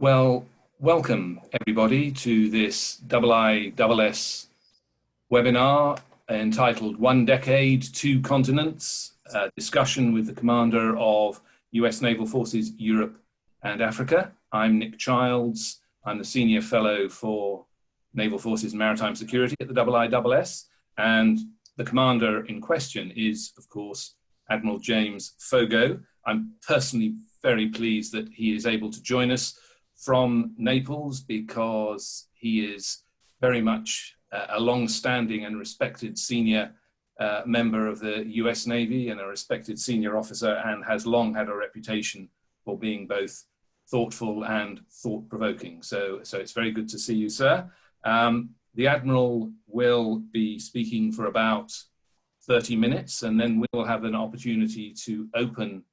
Well, welcome everybody to this IISS webinar entitled One Decade, Two Continents, a discussion with the Commander of US Naval Forces Europe and Africa. I'm Nick Childs. I'm the Senior Fellow for Naval Forces Maritime Security at the IISS, and the Commander in question is, of course, Admiral James Foggo. I'm personally very pleased that he is able to join us from Naples because he is very much a long-standing and respected senior member of the US Navy and a respected senior officer, and has long had a reputation for being both thoughtful and thought-provoking. So it's very good to see you, sir. The Admiral will be speaking for about 30 minutes, and then we'll have an opportunity to open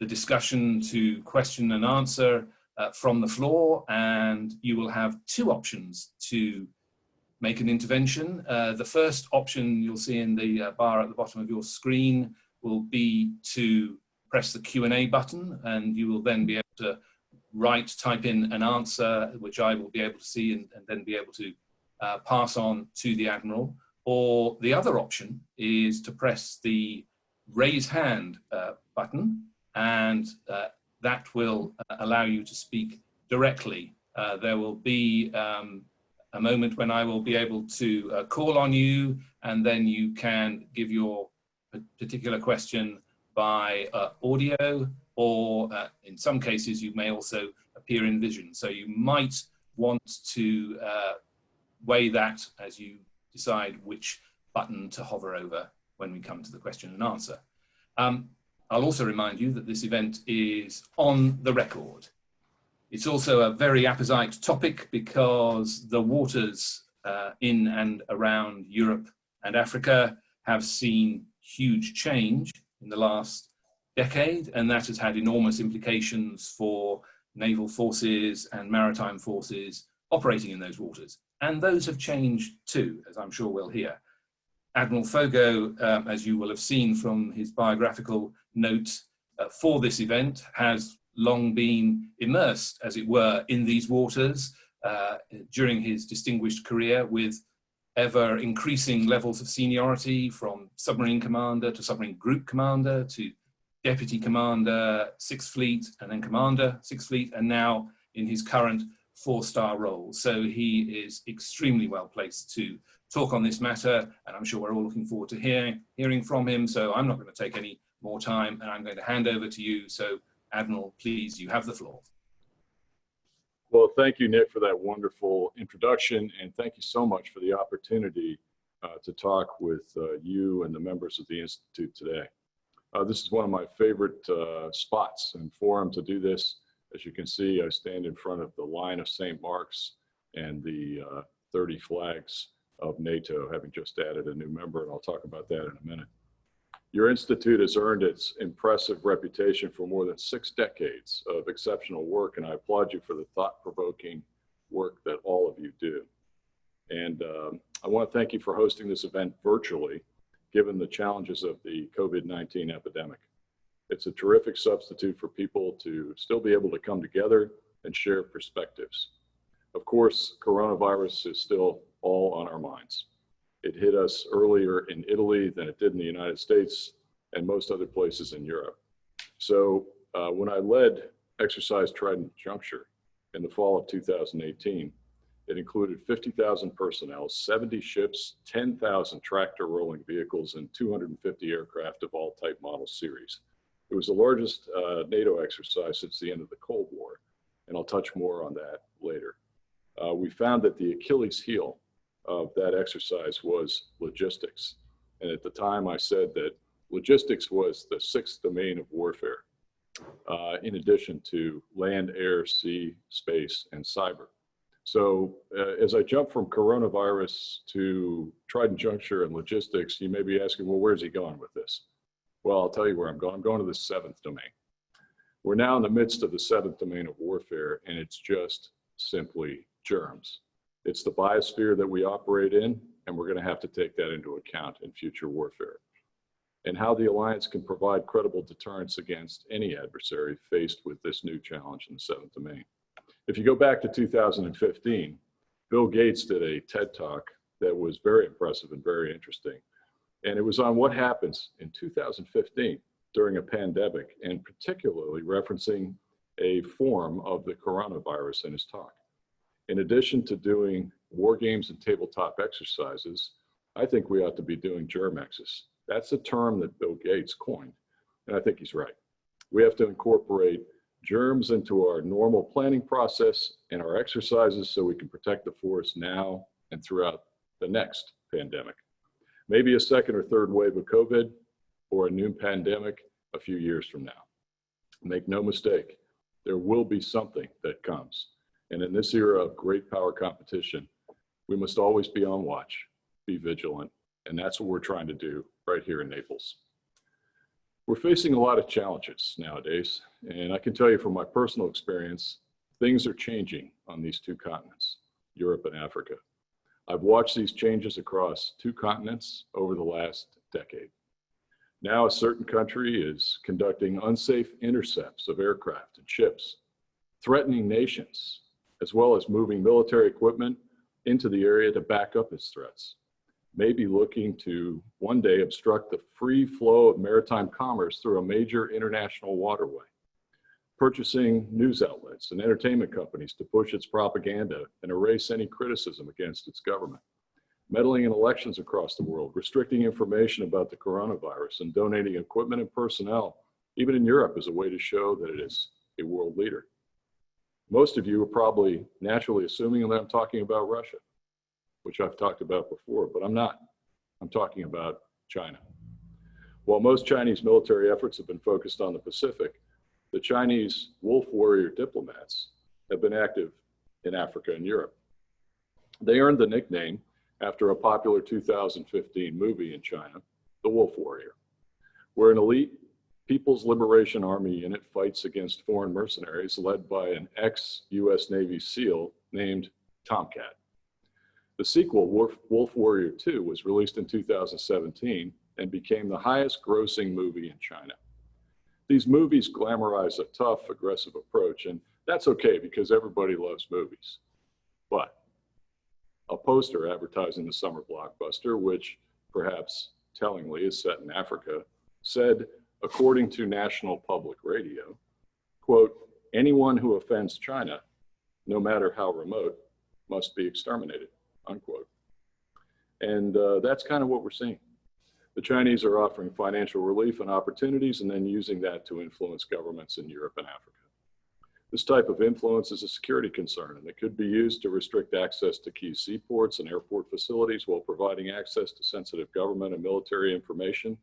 the discussion to question and answer from the floor, and you will have two options to make an intervention. The first option you'll see in the bar at the bottom of your screen will be to press the Q&A button, and you will then be able to type in an answer, which I will be able to see and then be able to pass on to the Admiral. Or the other option is to press the raise hand button, and that will allow you to speak directly. There will be a moment when I will be able to call on you, and then you can give your particular question by audio, or in some cases you may also appear in vision. So you might want to weigh that as you decide which button to hover over when we come to the question and answer. I'll also remind you that this event is on the record. It's also a very apposite topic because the waters in and around Europe and Africa have seen huge change in the last decade, and that has had enormous implications for naval forces and maritime forces operating in those waters. And those have changed too, as I'm sure we'll hear. Admiral Foggo, as you will have seen from his biographical note for this event, has long been immersed, as it were, in these waters during his distinguished career, with ever increasing levels of seniority, from submarine commander to submarine group commander to deputy commander, 6th Fleet, and then commander, 6th Fleet, and now in his current 4-star role. So he is extremely well placed to talk on this matter, and I'm sure we're all looking forward to hearing from him. So I'm not going to take any more time, and I'm going to hand over to you. So Admiral, please, you have the floor. Well, thank you, Nick, for that wonderful introduction, and thank you so much for the opportunity to talk with you and the members of the Institute today. This is one of my favorite spots and forum to do this. As you can see, I stand in front of the line of St. Mark's and the 30 flags of NATO, having just added a new member, and I'll talk about that in a minute. Your institute has earned its impressive reputation for more than 6 decades of exceptional work, and I applaud you for the thought-provoking work that all of you do. And I want to thank you for hosting this event virtually, given the challenges of the COVID-19 epidemic. It's a terrific substitute for people to still be able to come together and share perspectives. Of course, coronavirus is still all on our minds. It hit us earlier in Italy than it did in the United States and most other places in Europe. So when I led Exercise Trident Juncture in the fall of 2018, it included 50,000 personnel, 70 ships, 10,000 tractor rolling vehicles, and 250 aircraft of all type model series. It was the largest NATO exercise since the end of the Cold War, and I'll touch more on that later. We found that the Achilles heel of that exercise was logistics. And at the time I said that logistics was the 6th domain of warfare, in addition to land, air, sea, space, and cyber. So as I jump from coronavirus to Trident Juncture and logistics, you may be asking, well, where's he going with this? Well, I'll tell you where I'm going. I'm going to the 7th domain. We're now in the midst of the 7th domain of warfare, and it's just simply germs. It's the biosphere that we operate in, and we're going to have to take that into account in future warfare. And how the alliance can provide credible deterrence against any adversary faced with this new challenge in the 7th domain. If you go back to 2015, Bill Gates did a TED Talk that was very impressive and very interesting. And it was on what happens in 2015 during a pandemic, and particularly referencing a form of the coronavirus in his talk. In addition to doing war games and tabletop exercises, I think we ought to be doing germexes. That's a term that Bill Gates coined, and I think he's right. We have to incorporate germs into our normal planning process and our exercises so we can protect the forest now and throughout the next pandemic. Maybe a second or third wave of COVID or a new pandemic a few years from now. Make no mistake, there will be something that comes. And in this era of great power competition, we must always be on watch, be vigilant, and that's what we're trying to do right here in Naples. We're facing a lot of challenges nowadays, and I can tell you from my personal experience, things are changing on these two continents, Europe and Africa. I've watched these changes across two continents over the last decade. Now a certain country is conducting unsafe intercepts of aircraft and ships, threatening nations, as well as moving military equipment into the area to back up its threats. Maybe looking to one day obstruct the free flow of maritime commerce through a major international waterway, purchasing news outlets and entertainment companies to push its propaganda and erase any criticism against its government, meddling in elections across the world, restricting information about the coronavirus, and donating equipment and personnel, even in Europe, as a way to show that it is a world leader. Most of you are probably naturally assuming that I'm talking about Russia, which I've talked about before, but I'm not. I'm talking about China. While most Chinese military efforts have been focused on the Pacific, the Chinese wolf warrior diplomats have been active in Africa and Europe. They earned the nickname after a popular 2015 movie in China, The Wolf Warrior, where an elite People's Liberation Army unit fights against foreign mercenaries led by an ex-US Navy SEAL named Tomcat. The sequel, Wolf Warrior 2, was released in 2017 and became the highest grossing movie in China. These movies glamorize a tough, aggressive approach, and that's okay because everybody loves movies. But a poster advertising the summer blockbuster, which perhaps tellingly is set in Africa, said, according to National Public Radio, quote, "Anyone who offends China, no matter how remote, must be exterminated," unquote. And that's kind of what we're seeing. The Chinese are offering financial relief and opportunities and then using that to influence governments in Europe and Africa. This type of influence is a security concern, and it could be used to restrict access to key seaports and airport facilities while providing access to sensitive government and military information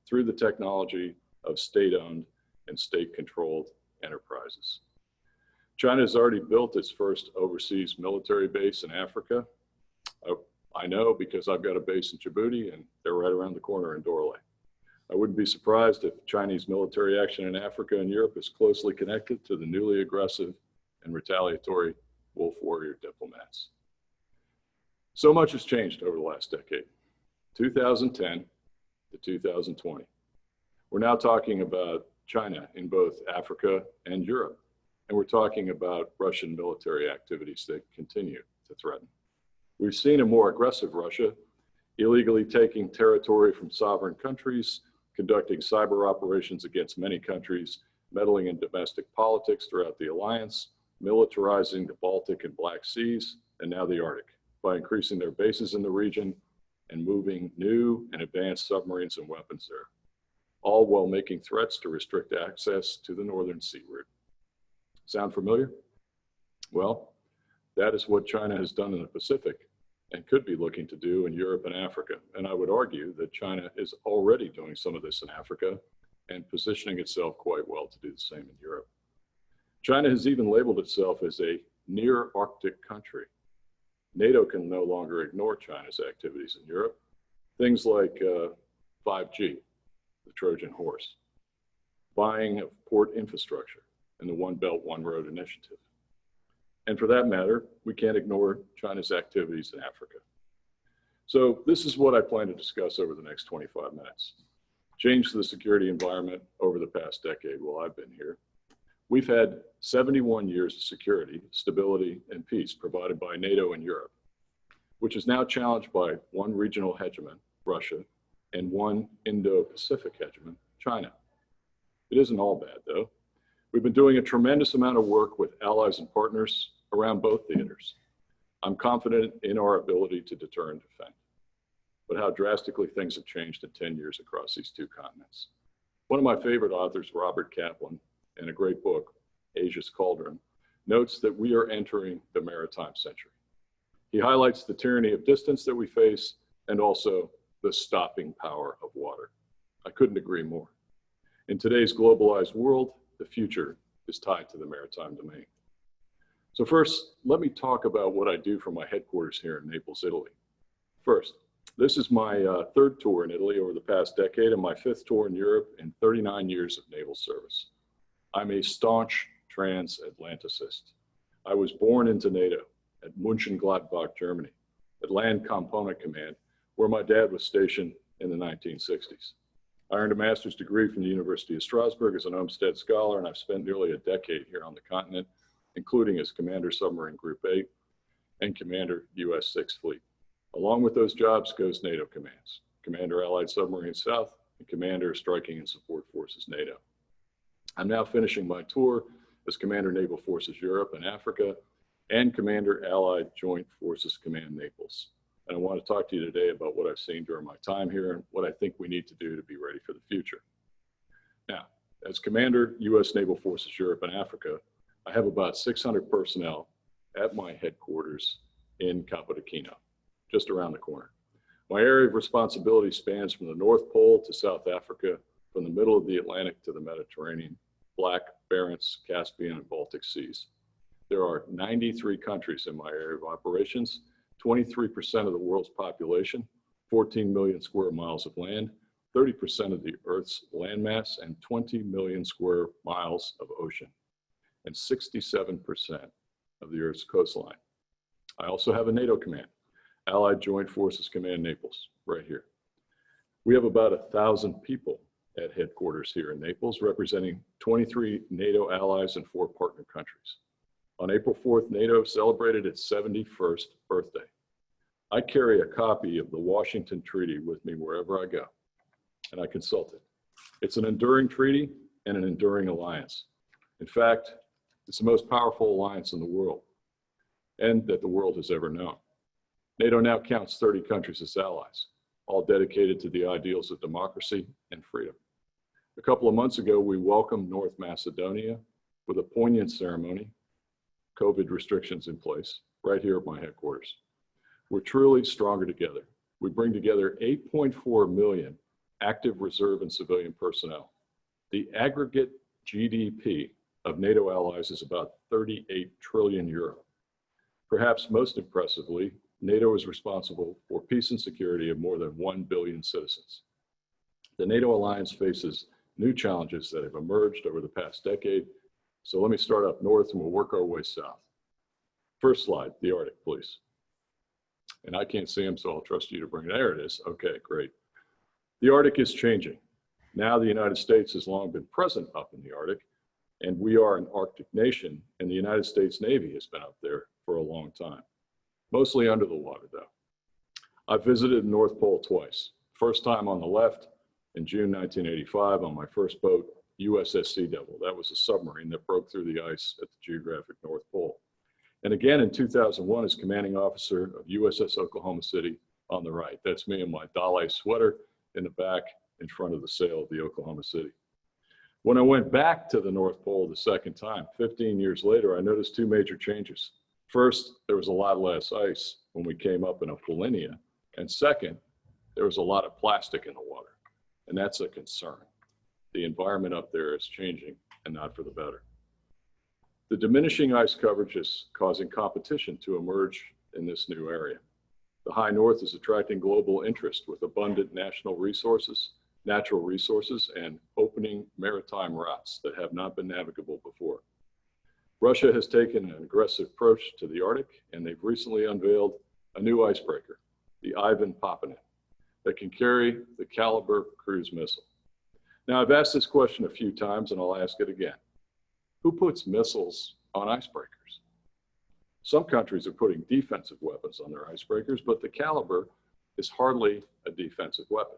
through the technology of state-owned and state-controlled enterprises. China has already built its first overseas military base in Africa. I know because I've got a base in Djibouti and they're right around the corner in Dorley. I wouldn't be surprised if Chinese military action in Africa and Europe is closely connected to the newly aggressive and retaliatory wolf warrior diplomats. So much has changed over the last decade, 2010 to 2020. We're now talking about China in both Africa and Europe, and we're talking about Russian military activities that continue to threaten. We've seen a more aggressive Russia, illegally taking territory from sovereign countries, conducting cyber operations against many countries, meddling in domestic politics throughout the alliance, militarizing the Baltic and Black Seas, and now the Arctic, by increasing their bases in the region and moving new and advanced submarines and weapons there, all while making threats to restrict access to the northern sea route. Sound familiar? Well, that is what China has done in the Pacific and could be looking to do in Europe and Africa. And I would argue that China is already doing some of this in Africa and positioning itself quite well to do the same in Europe. China has even labeled itself as a near Arctic country. NATO can no longer ignore China's activities in Europe. Things like 5G, the Trojan horse, buying of port infrastructure, and the One Belt, One Road initiative. And for that matter, we can't ignore China's activities in Africa. So this is what I plan to discuss over the next 25 minutes. Change the security environment over the past decade while I've been here. We've had 71 years of security, stability, and peace provided by NATO and Europe, which is now challenged by one regional hegemon, Russia, and one Indo-Pacific hegemon, China. It isn't all bad, though. We've been doing a tremendous amount of work with allies and partners around both theaters. I'm confident in our ability to deter and defend, but how drastically things have changed in 10 years across these two continents. One of my favorite authors, Robert Kaplan, in a great book, Asia's Cauldron, notes that we are entering the maritime century. He highlights the tyranny of distance that we face and also the stopping power of water. I couldn't agree more. In today's globalized world, the future is tied to the maritime domain. So first, let me talk about what I do from my headquarters here in Naples, Italy. First, this is my third tour in Italy over the past decade and my fifth tour in Europe in 39 years of naval service. I'm a staunch transatlanticist. I was born into NATO at Mönchengladbach, Germany, at Land Component Command, where my dad was stationed in the 1960s. I earned a master's degree from the University of Strasbourg as an Olmsted Scholar, and I've spent nearly a decade here on the continent, including as Commander Submarine Group 8 and Commander US 6th Fleet. Along with those jobs goes NATO commands, Commander Allied Submarines South and Commander Striking and Support Forces NATO. I'm now finishing my tour as Commander Naval Forces Europe and Africa and Commander Allied Joint Forces Command Naples. And I want to talk to you today about what I've seen during my time here and what I think we need to do to be ready for the future. Now, as Commander US Naval Forces Europe and Africa, I have about 600 personnel at my headquarters in Capodichino, just around the corner. My area of responsibility spans from the North Pole to South Africa, from the middle of the Atlantic to the Mediterranean, Black, Barents, Caspian, and Baltic Seas. There are 93 countries in my area of operations, 23% of the world's population, 14 million square miles of land, 30% of the Earth's landmass, and 20 million square miles of ocean, and 67% of the Earth's coastline. I also have a NATO command, Allied Joint Forces Command Naples, right here. We have about 1,000 people at headquarters here in Naples, representing 23 NATO allies and 4 partner countries. On April 4th, NATO celebrated its 71st birthday. I carry a copy of the Washington Treaty with me wherever I go, and I consult it. It's an enduring treaty and an enduring alliance. In fact, it's the most powerful alliance in the world, and that the world has ever known. NATO now counts 30 countries as allies, all dedicated to the ideals of democracy and freedom. A couple of months ago, we welcomed North Macedonia with a poignant ceremony, COVID restrictions in place, right here at my headquarters. We're truly stronger together. We bring together 8.4 million active reserve and civilian personnel. The aggregate GDP of NATO allies is about 38 trillion euro. Perhaps most impressively, NATO is responsible for peace and security of more than 1 billion citizens. The NATO alliance faces new challenges that have emerged over the past decade. So let me start up north and we'll work our way south. First slide, the Arctic, please. And I can't see them, so I'll trust you to bring it. There it is. Okay, great. The Arctic is changing. Now the United States has long been present up in the Arctic, and we are an Arctic nation, and the United States Navy has been up there for a long time. Mostly under the water, though. I've visited the North Pole twice. First time on the left in June 1985 on my first boat, USS Sea Devil. That was a submarine that broke through the ice at the geographic North Pole. And again in 2001 as commanding officer of USS Oklahoma City on the right. That's me in my Dale sweater in the back in front of the sail of the Oklahoma City. When I went back to the North Pole the second time, 15 years later, I noticed 2 major changes. First, there was a lot less ice when we came up in a Polinia. And second, there was a lot of plastic in the water. And that's a concern. The environment up there is changing and not for the better. The diminishing ice coverage is causing competition to emerge in this new area. The high north is attracting global interest with abundant natural resources, and opening maritime routes that have not been navigable before. Russia has taken an aggressive approach to the Arctic, and they've recently unveiled a new icebreaker, the Ivan Papanet, that can carry the Caliber cruise missile. Now, I've asked this question a few times, and I'll ask it again. Who puts missiles on icebreakers? Some countries are putting defensive weapons on their icebreakers, but the caliber is hardly a defensive weapon.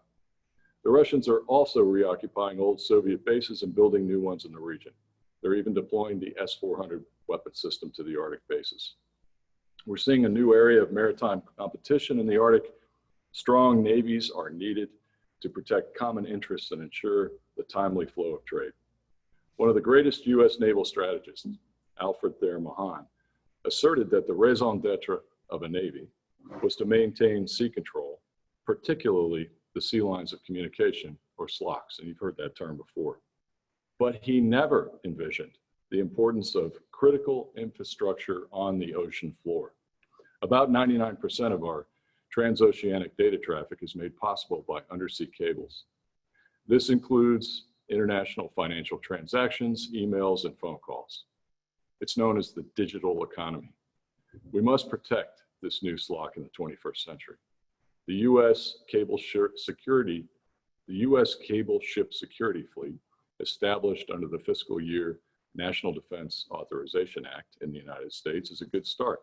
The Russians are also reoccupying old Soviet bases and building new ones in the region. They're even deploying the S-400 weapon system to the Arctic bases. We're seeing a new area of maritime competition in the Arctic. Strong navies are needed to protect common interests and ensure the timely flow of trade. One of the greatest U.S. naval strategists, Alfred Thayer Mahan, asserted that the raison d'etre of a navy was to maintain sea control, particularly the sea lines of communication, or SLOCs, and you've heard that term before. But he never envisioned the importance of critical infrastructure on the ocean floor. About 99% of our transoceanic data traffic is made possible by undersea cables. This includes international financial transactions, emails, and phone calls. It's known as the digital economy. We must protect this new SLOC in the 21st century. The U.S. Cable Ship Security Fleet, established under the fiscal year National Defense Authorization Act in the United States, is a good start,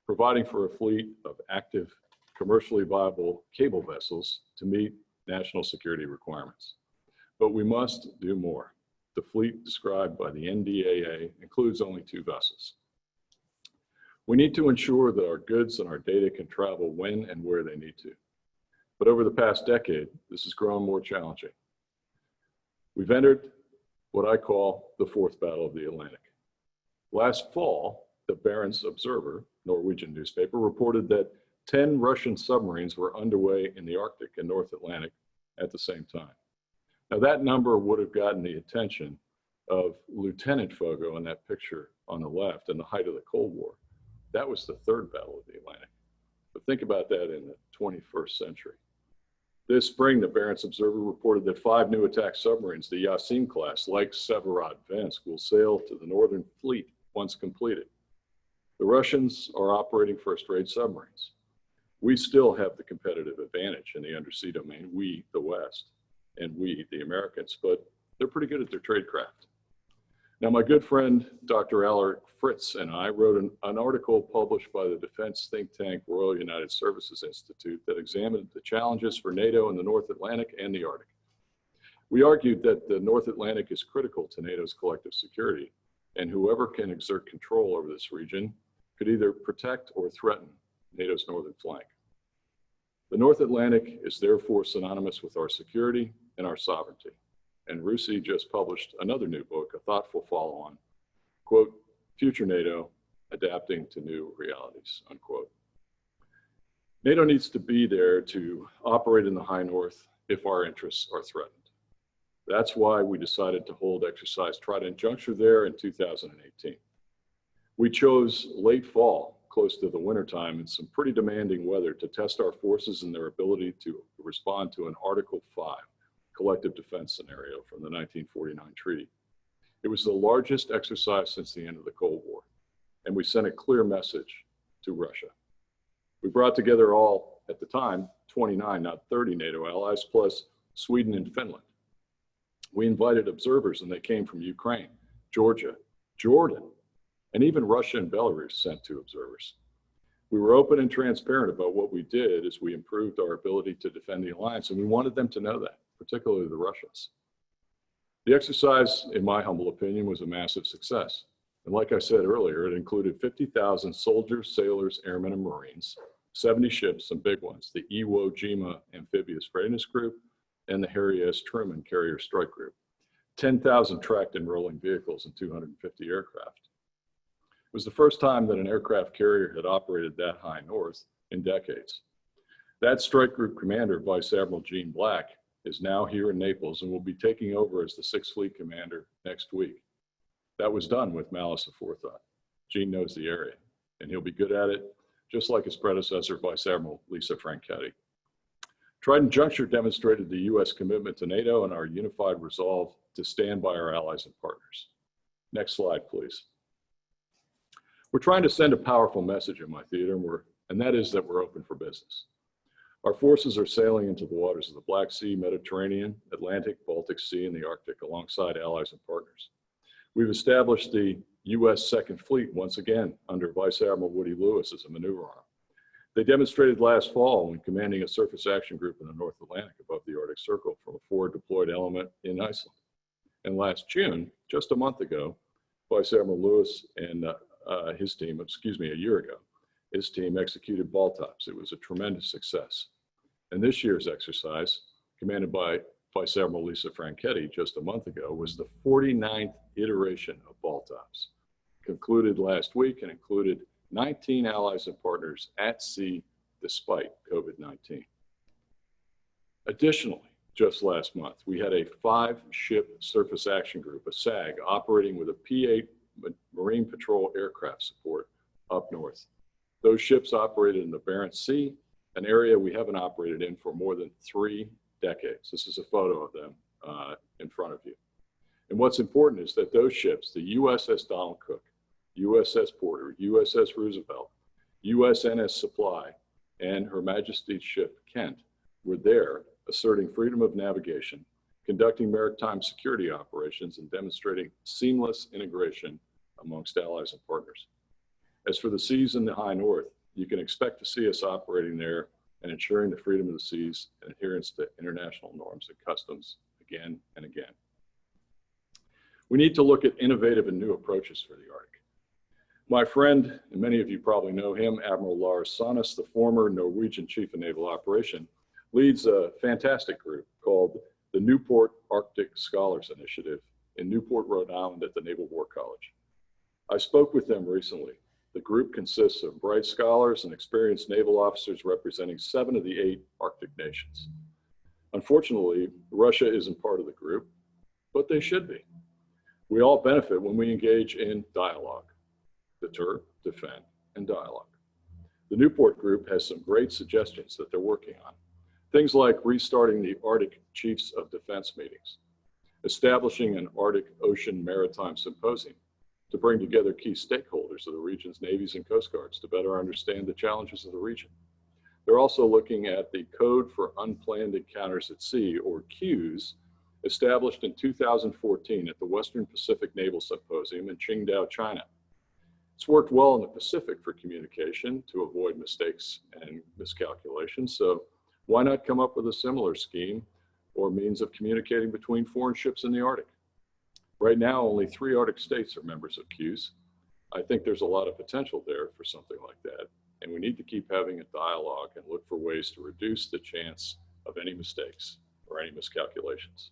providing for a fleet of active, commercially viable cable vessels to meet national security requirements. But we must do more. The fleet described by the NDAA includes only 2 vessels. We need to ensure that our goods and our data can travel when and where they need to. But over the past decade, this has grown more challenging. We've entered what I call the 4th Battle of the Atlantic. Last fall, the Barents Observer, Norwegian newspaper, reported that 10 Russian submarines were underway in the Arctic and North Atlantic at the same time. Now that number would have gotten the attention of Lieutenant Foggo in that picture on the left in the height of the Cold War. That was the 3rd Battle of the Atlantic. But think about that in the 21st century. This spring, the Barents Observer reported that 5 new attack submarines, the Yasin class, like Severodvinsk, will sail to the Northern Fleet once completed. The Russians are operating first-rate submarines. We still have the competitive advantage in the undersea domain, we, the West, and we, the Americans, but they're pretty good at their tradecraft. Now, my good friend, Dr. Alaric Fritz, and I wrote an article published by the defense think tank Royal United Services Institute that examined the challenges for NATO in the North Atlantic and the Arctic. We argued that the North Atlantic is critical to NATO's collective security, and whoever can exert control over this region could either protect or threaten NATO's northern flank. The North Atlantic is therefore synonymous with our security and our sovereignty. And Russi just published another new book, a thoughtful follow-on, quote, Future NATO, Adapting to New Realities, unquote. NATO needs to be there to operate in the high north if our interests are threatened. That's why we decided to hold Exercise Trident Juncture there in 2018. We chose late fall, close to the wintertime, and some pretty demanding weather to test our forces and their ability to respond to an Article 5 collective defense scenario from the 1949 treaty. It was the largest exercise since the end of the Cold War, and we sent a clear message to Russia. We brought together all, at the time, 29, not 30 NATO allies, plus Sweden and Finland. We invited observers, and they came from Ukraine, Georgia, Jordan, and even Russia and Belarus sent 2 observers. We were open and transparent about what we did as we improved our ability to defend the alliance, and we wanted them to know that, particularly the Russians. The exercise, in my humble opinion, was a massive success. And like I said earlier, it included 50,000 soldiers, sailors, airmen, and Marines, 70 ships, some big ones, the Iwo Jima Amphibious Readiness Group and the Harry S. Truman Carrier Strike Group, 10,000 tracked and rolling vehicles, and 250 aircraft. It was the first time that an aircraft carrier had operated that high north in decades. That strike group commander, Vice Admiral Gene Black, is now here in Naples and will be taking over as the 6th Fleet Commander next week. That was done with malice aforethought. Gene knows the area, and he'll be good at it, just like his predecessor, Vice Admiral Lisa Franchetti. Trident Juncture demonstrated the U.S. commitment to NATO and our unified resolve to stand by our allies and partners. Next slide, please. We're trying to send a powerful message in my theater, and that is that we're open for business. Our forces are sailing into the waters of the Black Sea, Mediterranean, Atlantic, Baltic Sea, and the Arctic alongside allies and partners. We've established the U.S. Second Fleet once again under Vice Admiral Woody Lewis as a maneuver arm. They demonstrated last fall when commanding a surface action group in the North Atlantic above the Arctic Circle from a forward deployed element in Iceland. And last June, just a month ago, Vice Admiral Lewis and his team, a year ago, his team executed Baltops. It was a tremendous success. And this year's exercise, commanded by Vice Admiral Lisa Franchetti just a month ago, was the 49th iteration of Baltops. Concluded last week and included 19 allies and partners at sea despite COVID-19. Additionally, just last month, we had a 5-ship surface action group, a SAG, operating with a P-8 Marine Patrol aircraft support up north. Those ships operated in the Barents Sea, an area we haven't operated in for more than 3 decades. This is a photo of them in front of you. And what's important is that those ships, the USS Donald Cook, USS Porter, USS Roosevelt, USNS Supply, and Her Majesty's ship Kent were there asserting freedom of navigation, conducting maritime security operations, and demonstrating seamless integration amongst allies and partners. As for the seas in the high north, you can expect to see us operating there and ensuring the freedom of the seas and adherence to international norms and customs again and again. We need to look at innovative and new approaches for the Arctic. My friend, and many of you probably know him, Admiral Lars Sonnes, the former Norwegian Chief of Naval Operation, leads a fantastic group called the Newport Arctic Scholars Initiative in Newport, Rhode Island at the Naval War College. I spoke with them recently. The group consists of bright scholars and experienced naval officers representing 7 of the 8 Arctic nations. Unfortunately, Russia isn't part of the group, but they should be. We all benefit when we engage in dialogue, deter, defend, and dialogue. The Newport group has some great suggestions that they're working on. Things like restarting the Arctic Chiefs of Defense meetings, establishing an Arctic Ocean Maritime Symposium to bring together key stakeholders of the region's navies and coast guards to better understand the challenges of the region. They're also looking at the Code for Unplanned Encounters at Sea, or CUES, established in 2014 at the Western Pacific Naval Symposium in Qingdao, China. It's worked well in the Pacific for communication to avoid mistakes and miscalculations, so why not come up with a similar scheme or means of communicating between foreign ships in the Arctic? Right now, only 3 Arctic states are members of CUES. I think there's a lot of potential there for something like that, and we need to keep having a dialogue and look for ways to reduce the chance of any mistakes or any miscalculations.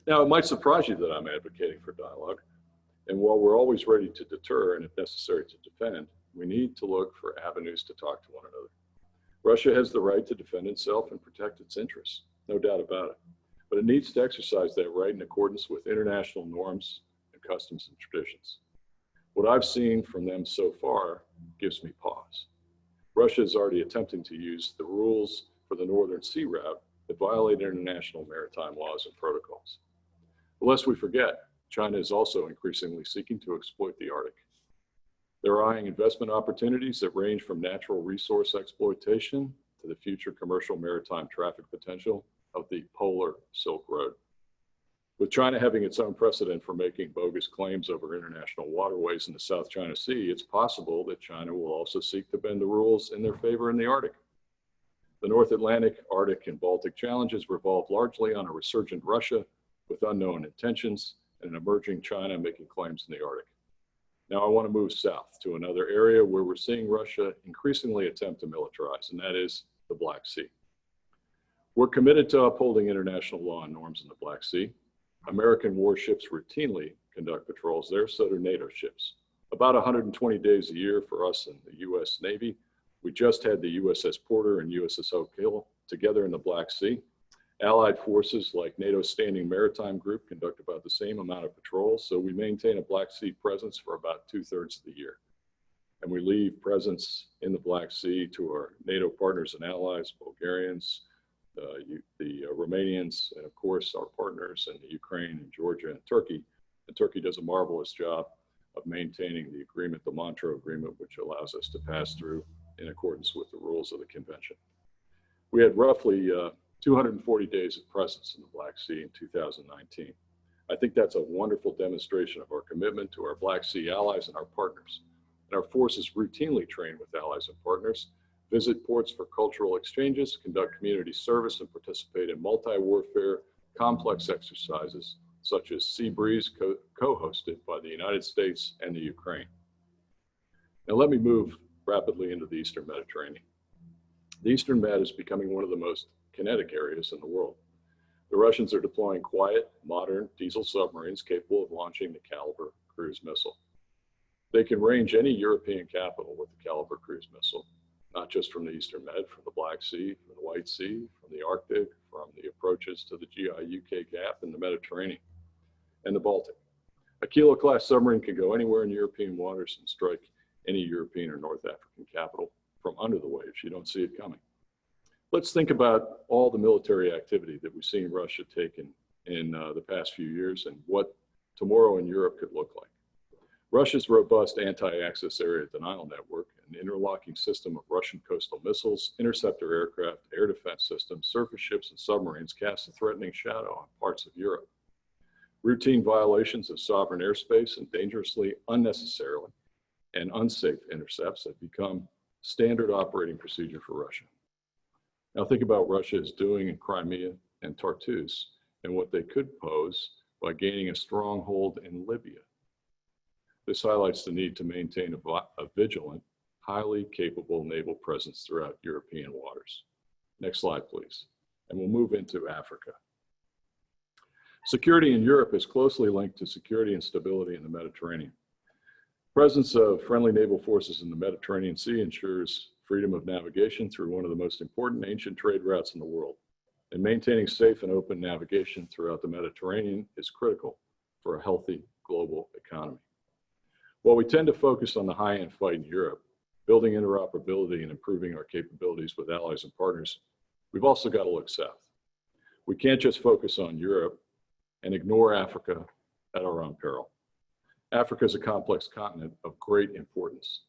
Now, it might surprise you that I'm advocating for dialogue, and while we're always ready to deter and if necessary to defend, we need to look for avenues to talk to one another. Russia has the right to defend itself and protect its interests, no doubt about it. But it needs to exercise that right in accordance with international norms and customs and traditions. What I've seen from them so far gives me pause. Russia is already attempting to use the rules for the Northern Sea Route that violate international maritime laws and protocols. But lest we forget, China is also increasingly seeking to exploit the Arctic. They're eyeing investment opportunities that range from natural resource exploitation to the future commercial maritime traffic potential of the polar Silk Road. With China having its own precedent for making bogus claims over international waterways in the South China Sea, it's possible that China will also seek to bend the rules in their favor in the Arctic. The North Atlantic, Arctic, and Baltic challenges revolve largely on a resurgent Russia with unknown intentions and an emerging China making claims in the Arctic. Now I want to move south to another area where we're seeing Russia increasingly attempt to militarize, and that is the Black Sea. We're committed to upholding international law and norms in the Black Sea. American warships routinely conduct patrols there, so do NATO ships. About 120 days a year for us in the U.S. Navy. We just had the USS Porter and USS Oak Hill together in the Black Sea. Allied forces like NATO's Standing Maritime Group conduct about the same amount of patrols, so we maintain a Black Sea presence for about 2/3 of the year. And we leave presence in the Black Sea to our NATO partners and allies, Bulgarians, the Romanians, and of course our partners in the Ukraine and Georgia and Turkey. And Turkey does a marvelous job of maintaining the agreement, the Montreux Agreement, which allows us to pass through in accordance with the rules of the convention. We had roughly 240 days of presence in the Black Sea in 2019. I think that's a wonderful demonstration of our commitment to our Black Sea allies and our partners. And our forces routinely train with allies and partners, visit ports for cultural exchanges, conduct community service, and participate in multi-warfare complex exercises such as Sea Breeze, co-hosted by the United States and the Ukraine. Now let me move rapidly into the Eastern Mediterranean. The Eastern Med is becoming one of the most kinetic areas in the world. The Russians are deploying quiet, modern diesel submarines capable of launching the Caliber cruise missile. They can range any European capital with the Caliber cruise missile, not just from the Eastern Med, from the Black Sea, from the White Sea, from the Arctic, from the approaches to the GI-UK gap in the Mediterranean and the Baltic. A Kilo-class submarine can go anywhere in European waters and strike any European or North African capital from under the waves. You don't see it coming. Let's think about all the military activity that we've seen Russia take in the past few years and what tomorrow in Europe could look like. Russia's robust anti-access area denial network, an interlocking system of Russian coastal missiles, interceptor aircraft, air defense systems, surface ships, and submarines casts a threatening shadow on parts of Europe. Routine violations of sovereign airspace and dangerously, unnecessarily, and unsafe intercepts have become standard operating procedure for Russia. Now think about what Russia is doing in Crimea and Tartus and what they could pose by gaining a stronghold in Libya. This highlights the need to maintain a vigilant, highly capable naval presence throughout European waters. Next slide, please. And we'll move into Africa. Security in Europe is closely linked to security and stability in the Mediterranean. Presence of friendly naval forces in the Mediterranean Sea ensures freedom of navigation through one of the most important ancient trade routes in the world. And maintaining safe and open navigation throughout the Mediterranean is critical for a healthy global economy. While we tend to focus on the high-end fight in Europe, building interoperability and improving our capabilities with allies and partners, we've also got to look south. We can't just focus on Europe and ignore Africa at our own peril. Africa is a complex continent of great importance.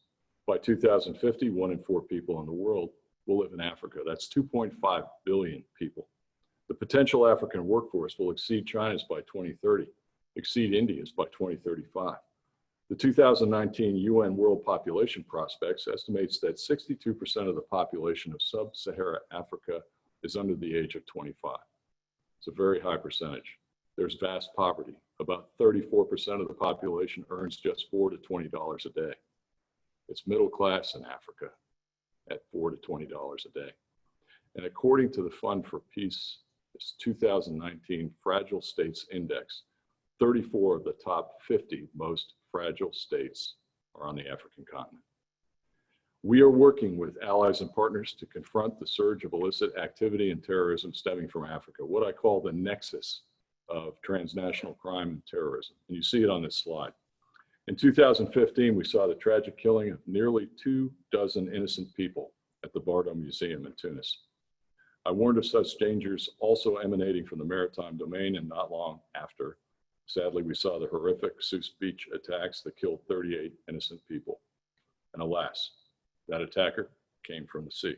By 2050, 1 in 4 people in the world will live in Africa. That's 2.5 billion people. The potential African workforce will exceed China's by 2030, exceed India's by 2035. The 2019 UN World Population Prospects estimates that 62% of the population of sub-Saharan Africa is under the age of 25. It's a very high percentage. There's vast poverty. About 34% of the population earns just $4 to $20 a day. It's middle class in Africa at $4 to $20 a day. And according to the Fund for Peace, this 2019 Fragile States Index, 34 of the top 50 most fragile states are on the African continent. We are working with allies and partners to confront the surge of illicit activity and terrorism stemming from Africa, what I call the nexus of transnational crime and terrorism. And you see it on this slide. In 2015, we saw the tragic killing of nearly 24 innocent people at the Bardo Museum in Tunis. I warned of such dangers also emanating from the maritime domain, and not long after, sadly, we saw the horrific Sousse Beach attacks that killed 38 innocent people. And alas, that attacker came from the sea.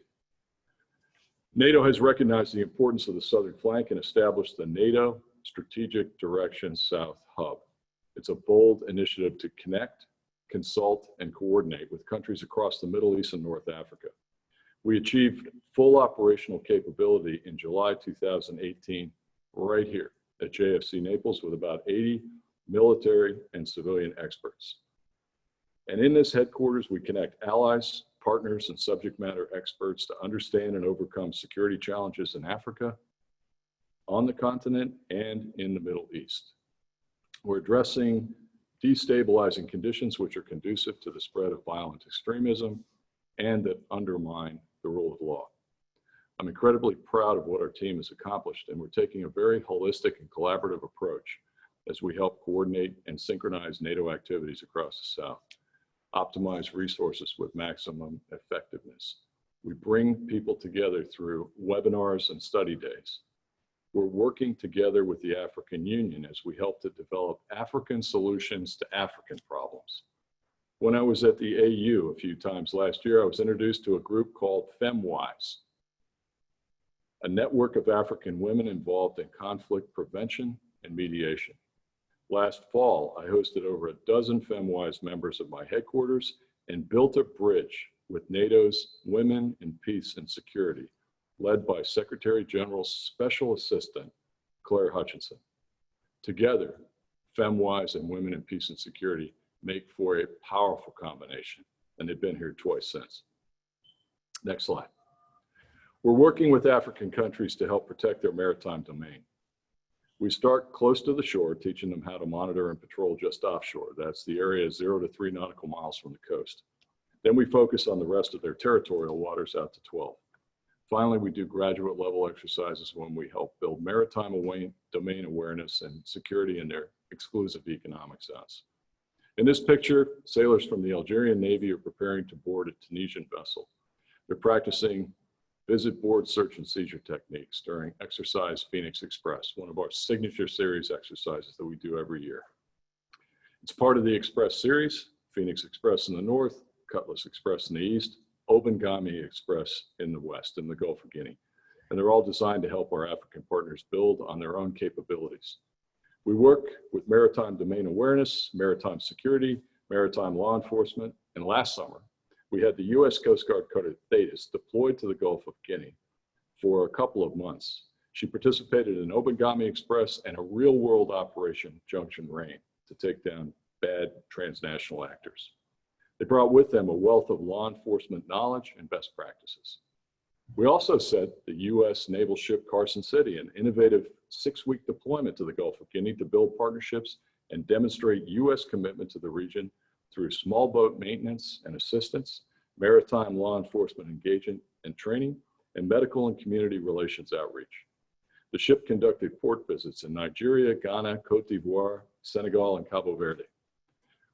NATO has recognized the importance of the southern flank and established the NATO Strategic Direction South Hub. It's a bold initiative to connect, consult, and coordinate with countries across the Middle East and North Africa. We achieved full operational capability in July 2018 right here at JFC Naples with about 80 military and civilian experts. And in this headquarters, we connect allies, partners, and subject matter experts to understand and overcome security challenges in Africa, on the continent, and in the Middle East. We're addressing destabilizing conditions which are conducive to the spread of violent extremism and that undermine the rule of law. I'm incredibly proud of what our team has accomplished, and we're taking a very holistic and collaborative approach as we help coordinate and synchronize NATO activities across the South, optimize resources with maximum effectiveness. We bring people together through webinars and study days. We're working together with the African Union as we help to develop African solutions to African problems. When I was at the AU a few times last year, I was introduced to a group called FemWise, a network of African women involved in conflict prevention and mediation. Last fall, I hosted over a dozen FemWise members of my headquarters and built a bridge with NATO's Women in Peace and Security, led by Secretary General's Special Assistant, Claire Hutchinson. Together, FemWise and Women in Peace and Security make for a powerful combination, and they've been here twice since. Next slide. We're working with African countries to help protect their maritime domain. We start close to the shore, teaching them how to monitor and patrol just offshore. That's the area 0 to 3 nautical miles from the coast. Then we focus on the rest of their territorial waters out to 12. Finally, we do graduate level exercises when we help build maritime domain awareness and security in their exclusive economic zones. In this picture, sailors from the Algerian Navy are preparing to board a Tunisian vessel. They're practicing visit board search and seizure techniques during exercise Phoenix Express, one of our signature series exercises that we do every year. It's part of the Express series, Phoenix Express in the north, Cutlass Express in the east, Obangami Express in the west, in the Gulf of Guinea. And they're all designed to help our African partners build on their own capabilities. We work with maritime domain awareness, maritime security, maritime law enforcement, and last summer, we had the U.S. Coast Guard cutter Thetis deployed to the Gulf of Guinea for a couple of months. She participated in Obangami Express and a real-world operation, Junction Rain, to take down bad transnational actors. They brought with them a wealth of law enforcement knowledge and best practices. We also sent the U.S. naval ship Carson City an innovative 6-week deployment to the Gulf of Guinea to build partnerships and demonstrate U.S. commitment to the region through small boat maintenance and assistance, maritime law enforcement engagement and training, and medical and community relations outreach. The ship conducted port visits in Nigeria, Ghana, Cote d'Ivoire, Senegal, and Cabo Verde.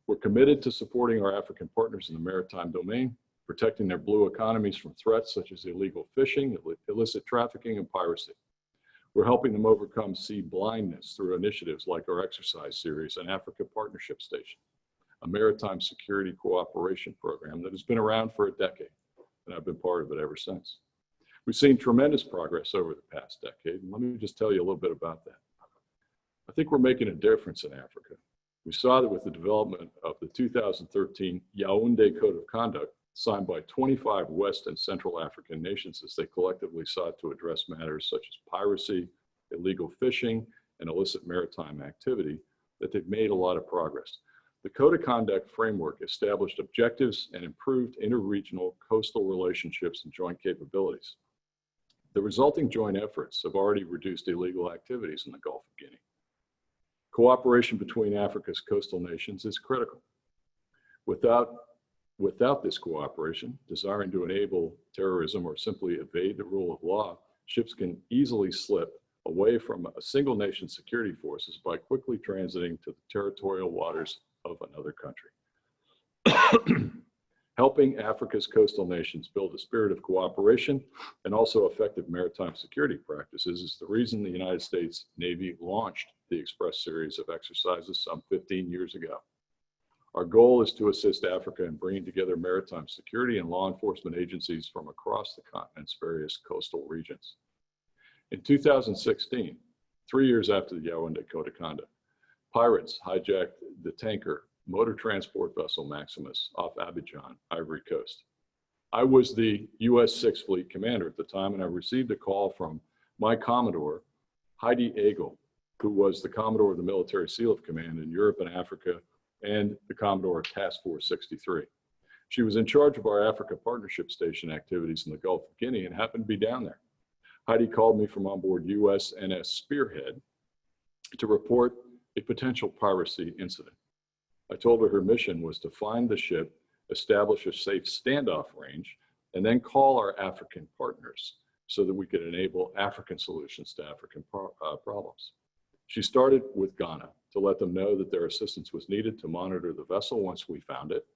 We're committed to supporting our African partners in the maritime domain, protecting their blue economies from threats such as illegal fishing, illicit trafficking, and piracy. We're helping them overcome sea blindness through initiatives like our exercise series and Africa Partnership Station, a maritime security cooperation program that has been around for a decade, and I've been part of it ever since. We've seen tremendous progress over the past decade, and let me just tell you a little bit about that. I think we're making a difference in Africa. We saw that with the development of the 2013 Yaoundé Code of Conduct, signed by 25 West and Central African nations as they collectively sought to address matters such as piracy, illegal fishing, and illicit maritime activity, that they've made a lot of progress. The Code of Conduct framework established objectives and improved interregional coastal relationships and joint capabilities. The resulting joint efforts have already reduced illegal activities in the Gulf of Guinea. Cooperation between Africa's coastal nations is critical. Without this cooperation, desiring to enable terrorism or simply evade the rule of law, ships can easily slip away from a single nation's security forces by quickly transiting to the territorial waters of another country. Helping Africa's coastal nations build a spirit of cooperation and also effective maritime security practices is the reason the United States Navy launched the Express series of exercises some 15 years ago. Our goal is to assist Africa in bringing together maritime security and law enforcement agencies from across the continent's various coastal regions. In 2016, 3 years after the Yaoundé Code of Conduct, pirates hijacked the tanker motor transport vessel Maximus off Abidjan, Ivory Coast. I was the U.S. 6th Fleet commander at the time, and I received a call from my Commodore, Heidi Agel, who was the Commodore of the Military Seal of Command in Europe and Africa, and the Commodore of Task Force 63. She was in charge of our Africa Partnership Station activities in the Gulf of Guinea and happened to be down there. Heidi called me from on board USNS Spearhead to report a potential piracy incident. I told her mission was to find the ship, establish a safe standoff range, and then call our African partners so that we could enable African solutions to African problems. She started with Ghana to let them know that their assistance was needed to monitor the vessel once we found it,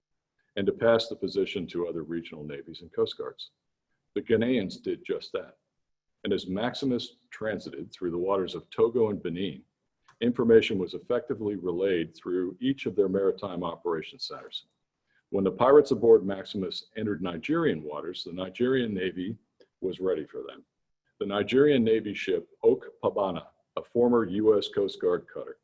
and to pass the position to other regional navies and coast guards. The Ghanaians did just that. And as Maximus transited through the waters of Togo and Benin, information was effectively relayed through each of their maritime operations centers. When the pirates aboard Maximus entered Nigerian waters, the Nigerian Navy was ready for them. The Nigerian Navy ship Oak Pabana, a former U.S. Coast Guard cutter,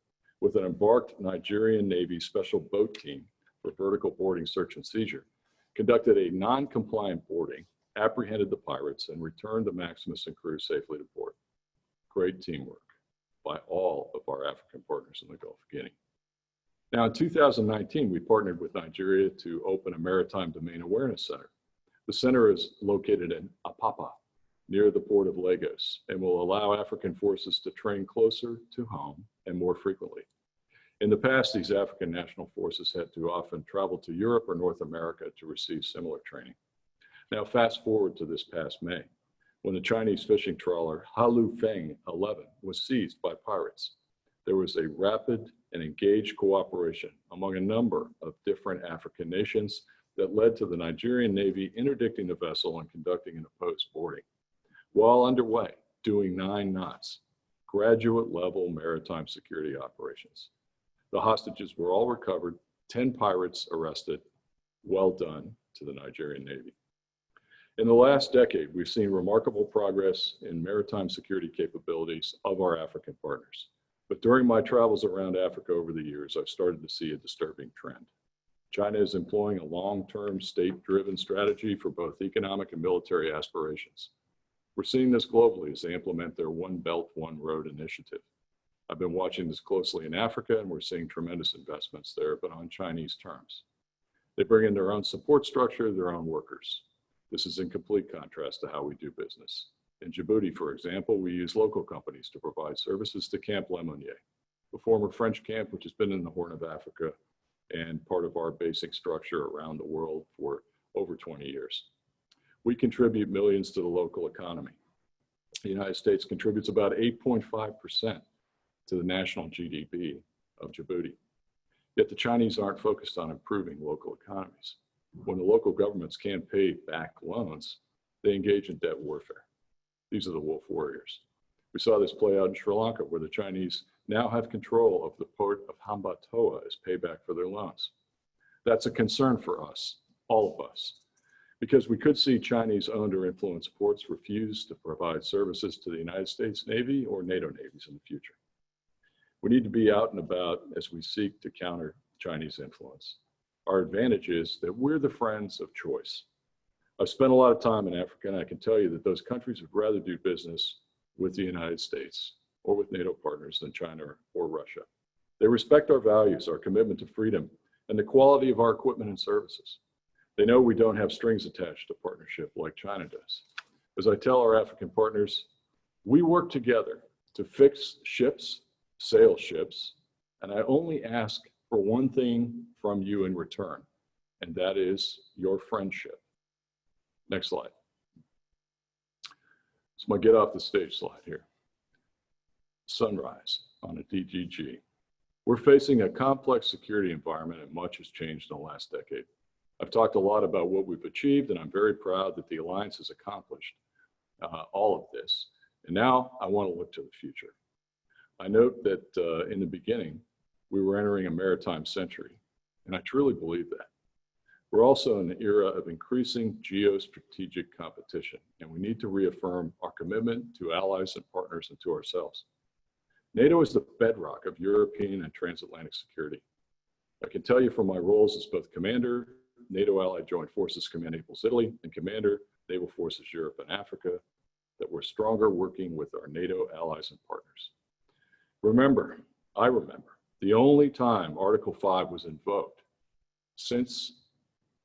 with an embarked Nigerian Navy special boat team for vertical boarding, search, and seizure, conducted a non-compliant boarding, apprehended the pirates, and returned the Maximus and crew safely to port. Great teamwork by all of our African partners in the Gulf of Guinea. Now, in 2019, we partnered with Nigeria to open a maritime domain awareness center. The center is located in Apapa, near the port of Lagos, and will allow African forces to train closer to home and more frequently. In the past, these African national forces had to often travel to Europe or North America to receive similar training. Now, fast forward to this past May, when the Chinese fishing trawler Halufeng 11 was seized by pirates. There was a rapid and engaged cooperation among a number of different African nations that led to the Nigerian Navy interdicting the vessel and conducting an opposed boarding. While underway, doing 9 knots, graduate level maritime security operations. The hostages were all recovered, 10 pirates arrested. Well done to the Nigerian Navy. In the last decade, we've seen remarkable progress in maritime security capabilities of our African partners. But during my travels around Africa over the years, I've started to see a disturbing trend. China is employing a long-term state-driven strategy for both economic and military aspirations. We're seeing this globally as they implement their One Belt, One Road initiative. I've been watching this closely in Africa, and we're seeing tremendous investments there, but on Chinese terms. They bring in their own support structure, their own workers. This is in complete contrast to how we do business. In Djibouti, for example, we use local companies to provide services to Camp Lemonnier, a former French camp which has been in the Horn of Africa and part of our basic structure around the world for over 20 years. We contribute millions to the local economy. The United States contributes about 8.5% to the national GDP of Djibouti. Yet the Chinese aren't focused on improving local economies. When the local governments can't pay back loans, they engage in debt warfare. These are the wolf warriors. We saw this play out in Sri Lanka, where the Chinese now have control of the port of Hambantota as payback for their loans. That's a concern for us, all of us, because we could see Chinese-owned or influenced ports refuse to provide services to the United States Navy or NATO navies in the future. We need to be out and about as we seek to counter Chinese influence. Our advantage is that we're the friends of choice. I've spent a lot of time in Africa, and I can tell you that those countries would rather do business with the United States or with NATO partners than China or Russia. They respect our values, our commitment to freedom, and the quality of our equipment and services. They know we don't have strings attached to partnership like China does. As I tell our African partners, we work together to fix ships, sail ships, and I only ask for one thing from you in return, and that is your friendship. Next slide. It's my get off the stage slide here. Sunrise on a DGG. We're facing a complex security environment, and much has changed in the last decade. I've talked a lot about what we've achieved, and I'm very proud that the Alliance has accomplished all of this. And now I want to look to the future. I note that in the beginning, we were entering a maritime century, and I truly believe that. We're also in an era of increasing geostrategic competition, and we need to reaffirm our commitment to allies and partners and to ourselves. NATO is the bedrock of European and transatlantic security. I can tell you from my roles as both Commander, NATO Allied Joint Forces Command Naples, Italy, and Commander, Naval Forces Europe and Africa, that we're stronger working with our NATO allies and partners. Remember, I remember, the only time Article 5 was invoked since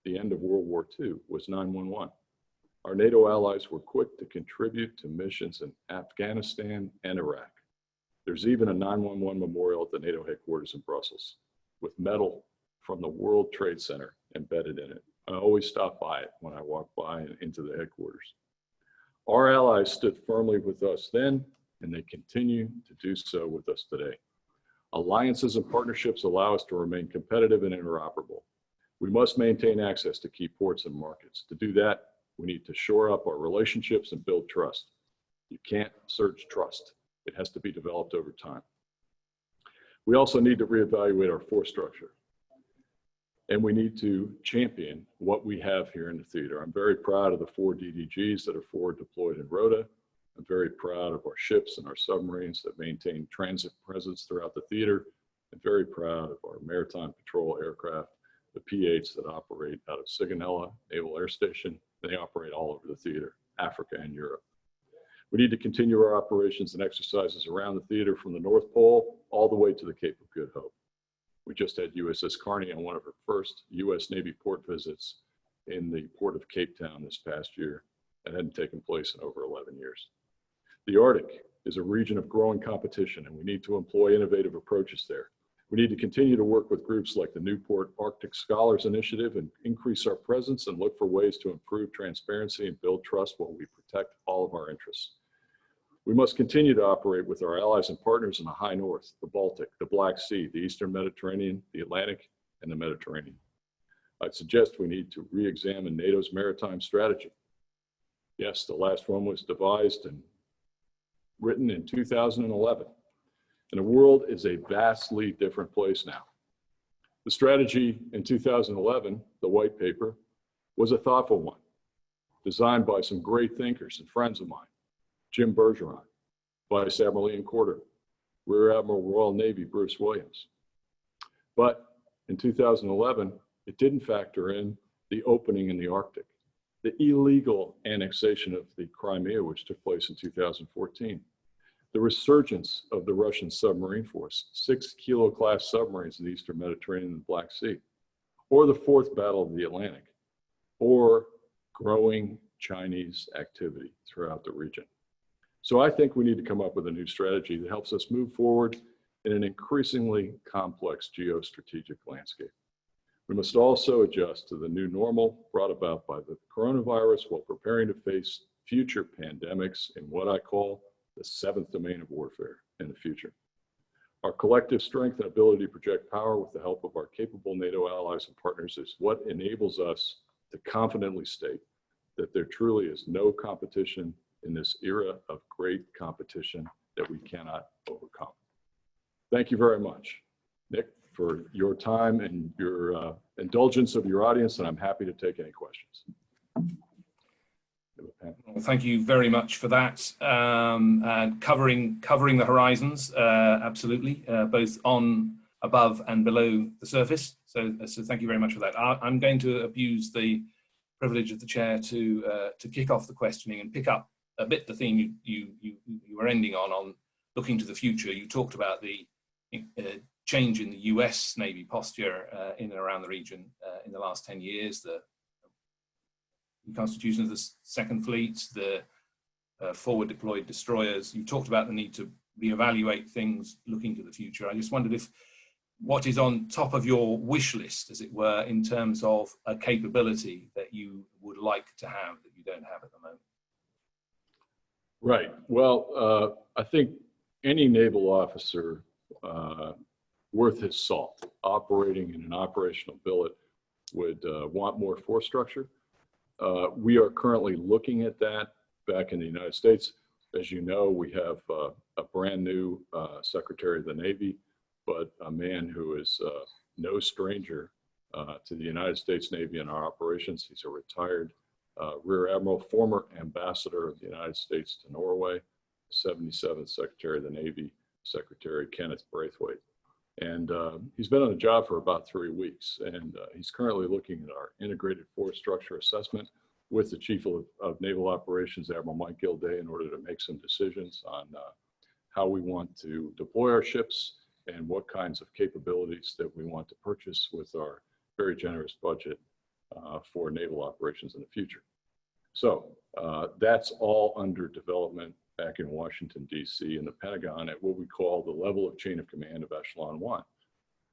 the end of World War II was 9/11. Our NATO allies were quick to contribute to missions in Afghanistan and Iraq. There's even a 9/11 memorial at the NATO headquarters in Brussels with metal from the World Trade Center embedded in it. I always stop by it when I walk by and into the headquarters. Our allies stood firmly with us then, and they continue to do so with us today. Alliances and partnerships allow us to remain competitive and interoperable. We must maintain access to key ports and markets. To do that, we need to shore up our relationships and build trust. You can't search trust. It has to be developed over time. We also need to reevaluate our force structure. And we need to champion what we have here in the theater. I'm very proud of the 4 DDGs that are forward deployed in Rota. I'm very proud of our ships and our submarines that maintain transit presence throughout the theater. and very proud of our maritime patrol aircraft, the P-8s that operate out of Sigonella Naval Air Station. They operate all over the theater, Africa and Europe. We need to continue our operations and exercises around the theater from the North Pole all the way to the Cape of Good Hope. We just had USS Carney on one of her first U.S. Navy port visits in the port of Cape Town this past year. That hadn't taken place in over 11 years. The Arctic is a region of growing competition, and we need to employ innovative approaches there. We need to continue to work with groups like the Newport Arctic Scholars Initiative and increase our presence and look for ways to improve transparency and build trust while we protect all of our interests. We must continue to operate with our allies and partners in the High North, the Baltic, the Black Sea, the Eastern Mediterranean, the Atlantic, and the Mediterranean. I'd suggest we need to re-examine NATO's maritime strategy. Yes, the last one was devised and written in 2011. And the world is a vastly different place now. The strategy in 2011, the white paper, was a thoughtful one, designed by some great thinkers and friends of mine. Jim Bergeron, Vice Admiral Ian Corder, Rear Admiral Royal Navy Bruce Williams. But in 2011, it didn't factor in the opening in the Arctic, the illegal annexation of the Crimea, which took place in 2014, the resurgence of the Russian submarine force, 6-kilo class submarines in the Eastern Mediterranean and Black Sea, or the Fourth Battle of the Atlantic, or growing Chinese activity throughout the region. So I think we need to come up with a new strategy that helps us move forward in an increasingly complex geostrategic landscape. We must also adjust to the new normal brought about by the coronavirus while preparing to face future pandemics in what I call the seventh domain of warfare in the future. Our collective strength and ability to project power with the help of our capable NATO allies and partners is what enables us to confidently state that there truly is no competition in this era of great competition that we cannot overcome. Thank you very much, Nick, for your time and your indulgence of your audience, and I'm happy to take any questions. Well, thank you very much for that. And covering the horizons, absolutely, both on, above, and below the surface. So thank you very much for that. I'm going to abuse the privilege of the chair to kick off the questioning and pick up a bit the theme you were ending on looking to the future. You talked about the change in the US Navy posture in and around the region in the last 10 years, the constitution of the Second Fleet, the forward deployed destroyers. You talked about the need to reevaluate things looking to the future. I just wondered if what is on top of your wish list, as it were, in terms of a capability that you would like to have that you don't have at the moment. Right. Well, I think any naval officer worth his salt operating in an operational billet would want more force structure. We are currently looking at that back in the United States. As you know, we have a brand new Secretary of the Navy, but a man who is no stranger to the United States Navy and our operations. He's a retired Rear Admiral, former Ambassador of the United States to Norway, 77th Secretary of the Navy, Secretary Kenneth Braithwaite. And he's been on the job for about 3 weeks, and he's currently looking at our integrated force structure assessment with the Chief of Naval Operations, Admiral Mike Gilday, in order to make some decisions on how we want to deploy our ships and what kinds of capabilities that we want to purchase with our very generous budget for naval operations in the future. So that's all under development back in Washington, D.C. in the Pentagon at what we call the level of chain of command of Echelon 1.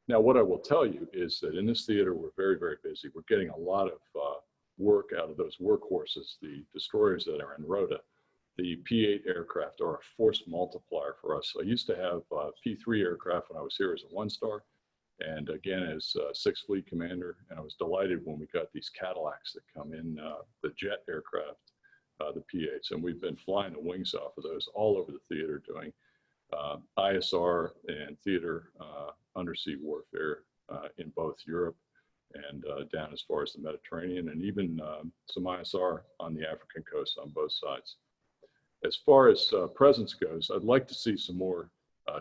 Now, what I will tell you is that in this theater, we're very, very busy. We're getting a lot of work out of those workhorses, the destroyers that are in Rota. The P-8 aircraft are a force multiplier for us. So I used to have P-3 aircraft when I was here as a one-star, and again as Sixth Fleet Commander. And I was delighted when we got these Cadillacs that come in, the jet aircraft, the P-8s, and we've been flying the wings off of those all over the theater doing ISR and theater undersea warfare in both Europe and down as far as the Mediterranean, and even some ISR on the African coast on both sides. As far as presence goes, I'd like to see some more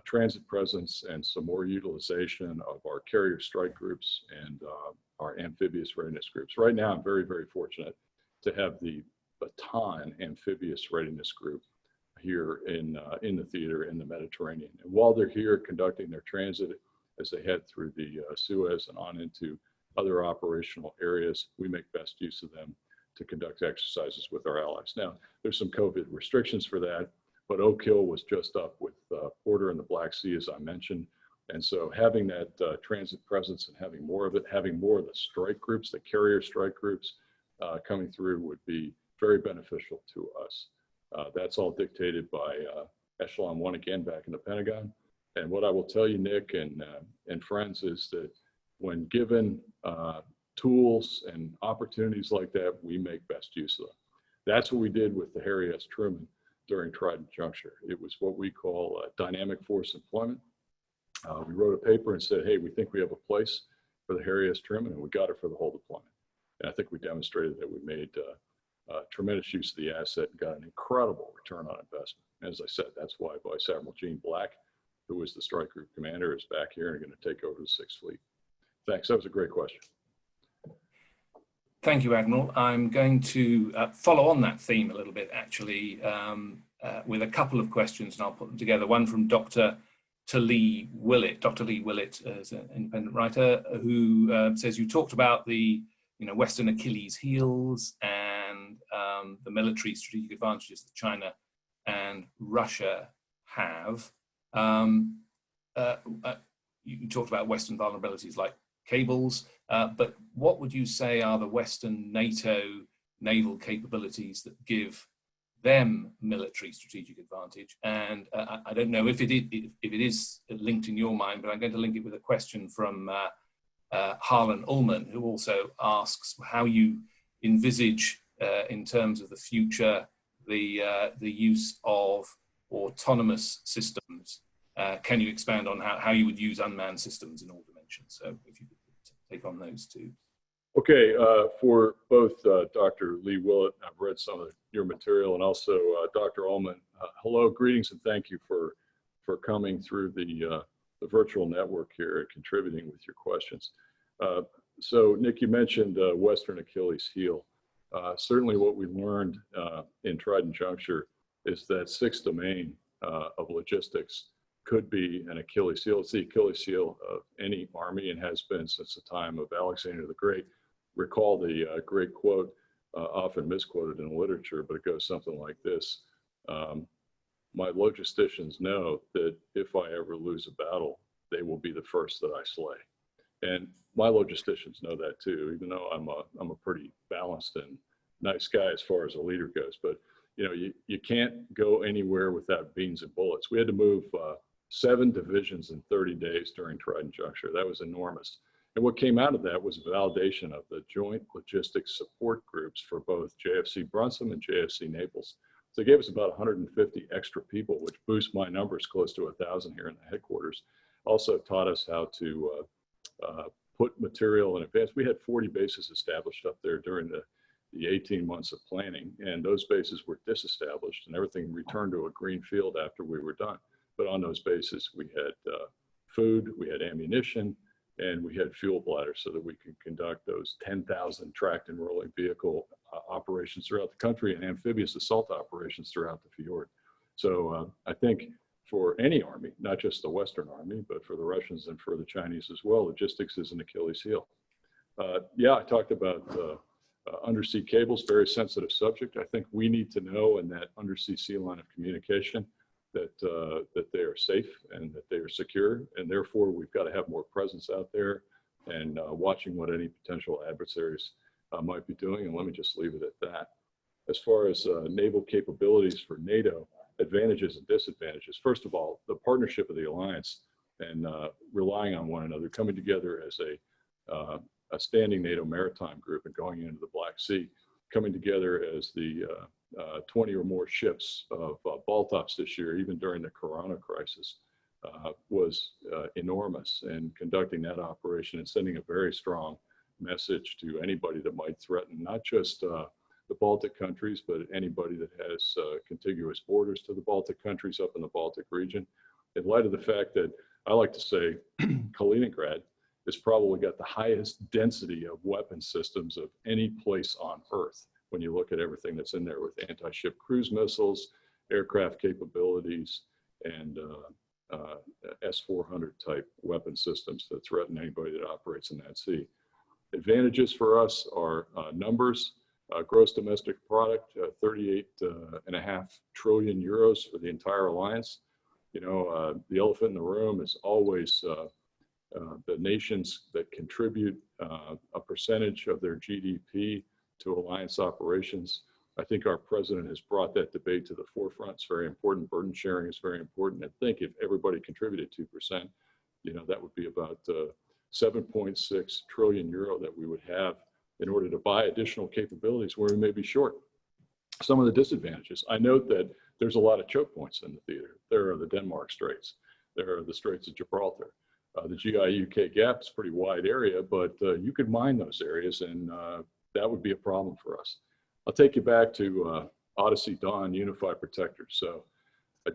transit presence and some more utilization of our carrier strike groups and our amphibious readiness groups. Right now, I'm very, very fortunate to have the Baton Amphibious Readiness Group here in the theater in the Mediterranean. And while they're here conducting their transit as they head through the Suez and on into other operational areas, we make best use of them to conduct exercises with our allies. Now, there's some COVID restrictions for that, but Oak Hill was just up with Porter in the Black Sea, as I mentioned. And so having that transit presence and having more of it, having more of the strike groups, the carrier strike groups coming through would be very beneficial to us. That's all dictated by Echelon 1 again back in the Pentagon. And what I will tell you, Nick and friends, is that when given tools and opportunities like that, we make best use of them. That's what we did with the Harry S. Truman during Trident Juncture. It was what we call dynamic force employment. We wrote a paper and said, hey, we think we have a place for the Harry S. Truman, and we got it for the whole deployment. And I think we demonstrated that we made tremendous use of the asset and got an incredible return on investment. As I said, that's why Vice Admiral Gene Black, who was the strike group commander, is back here and going to take over the 6th Fleet. Thanks, that was a great question. Thank you, Admiral. I'm going to follow on that theme a little bit, actually, with a couple of questions, and I'll put them together. One from Dr. Lee Willett. Dr. Lee Willett is an independent writer who says, you talked about the Western Achilles heels and the military strategic advantages that China and Russia have. You talked about Western vulnerabilities like cables, but what would you say are the Western NATO naval capabilities that give them military strategic advantage? And I don't know if it is linked in your mind, but I'm going to link it with a question from Harlan Ullman, who also asks how you envisage, in terms of the future, the use of autonomous systems. Can you expand on how you would use unmanned systems in all dimensions? So if you could take on those two. Okay, for both Dr. Lee Willett, I've read some of your material, and also Dr. Ullman, hello, greetings, and thank you for coming through the virtual network here and contributing with your questions. So Nick, you mentioned Western Achilles heel. Certainly what we learned in Trident Juncture is that 6th domain of logistics could be an Achilles heel. It's the Achilles heel of any army and has been since the time of Alexander the Great. Recall the great quote, often misquoted in literature, but it goes something like this. My logisticians know that if I ever lose a battle, they will be the first that I slay. And my logisticians know that too, even though I'm a pretty balanced and nice guy as far as a leader goes. But you can't go anywhere without beans and bullets. We had to move 7 divisions in 30 days during Trident Juncture. That was enormous. And what came out of that was a validation of the joint logistics support groups for both JFC Brunson and JFC Naples. So they gave us about 150 extra people, which boosts my numbers close to 1,000 here in the headquarters. Also taught us how to put material in advance. We had 40 bases established up there during the 18 months of planning, and those bases were disestablished and everything returned to a green field after we were done. But on those bases, we had food, we had ammunition, and we had fuel bladders so that we could conduct those 10,000 tracked and rolling vehicle operations throughout the country and amphibious assault operations throughout the fjord. So I think for any army, not just the Western Army, but for the Russians and for the Chinese as well, logistics is an Achilles heel. Yeah, I talked about undersea cables, very sensitive subject. I think we need to know in that undersea sea line of communication that they are safe and that they are secure, and therefore we've got to have more presence out there and watching what any potential adversaries might be doing. And let me just leave it at that. As far as naval capabilities for NATO, advantages and disadvantages. First of all, the partnership of the alliance and relying on one another, coming together as a standing NATO maritime group and going into the Black Sea, coming together as the 20 or more ships of Baltops this year, even during the Corona crisis, was enormous. And conducting that operation and sending a very strong message to anybody that might threaten not just the Baltic countries, but anybody that has contiguous borders to the Baltic countries up in the Baltic region. in light of the fact that I like to say Kaliningrad has probably got the highest density of weapon systems of any place on Earth when you look at everything that's in there with anti-ship cruise missiles, aircraft capabilities, and S-400 type weapon systems that threaten anybody that operates in that sea. Advantages for us are numbers, gross domestic product, 38.5 trillion euros for the entire alliance. You know, the elephant in the room is always the nations that contribute a percentage of their GDP to alliance operations. I think our president has brought that debate to the forefront. It's very important. Burden sharing is very important. I think if everybody contributed 2%, you know, that would be about 7.6 trillion euro that we would have in order to buy additional capabilities where we may be short. Some of the disadvantages, I note that there's a lot of choke points in the theater. There are the Denmark Straits. There are the Straits of Gibraltar. The GI-UK gap is a pretty wide area, but you could mine those areas, and that would be a problem for us. I'll take you back to Odyssey Dawn Unified Protector. So I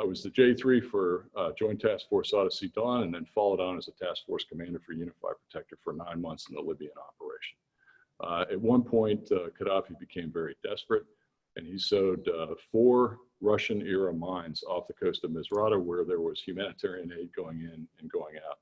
was the J3 for Joint Task Force Odyssey Dawn, and then followed on as a task force commander for Unified Protector for 9 months in the Libyan operation. At one point, Gaddafi became very desperate, and he sowed 4 Russian-era mines off the coast of Misrata, where there was humanitarian aid going in and going out.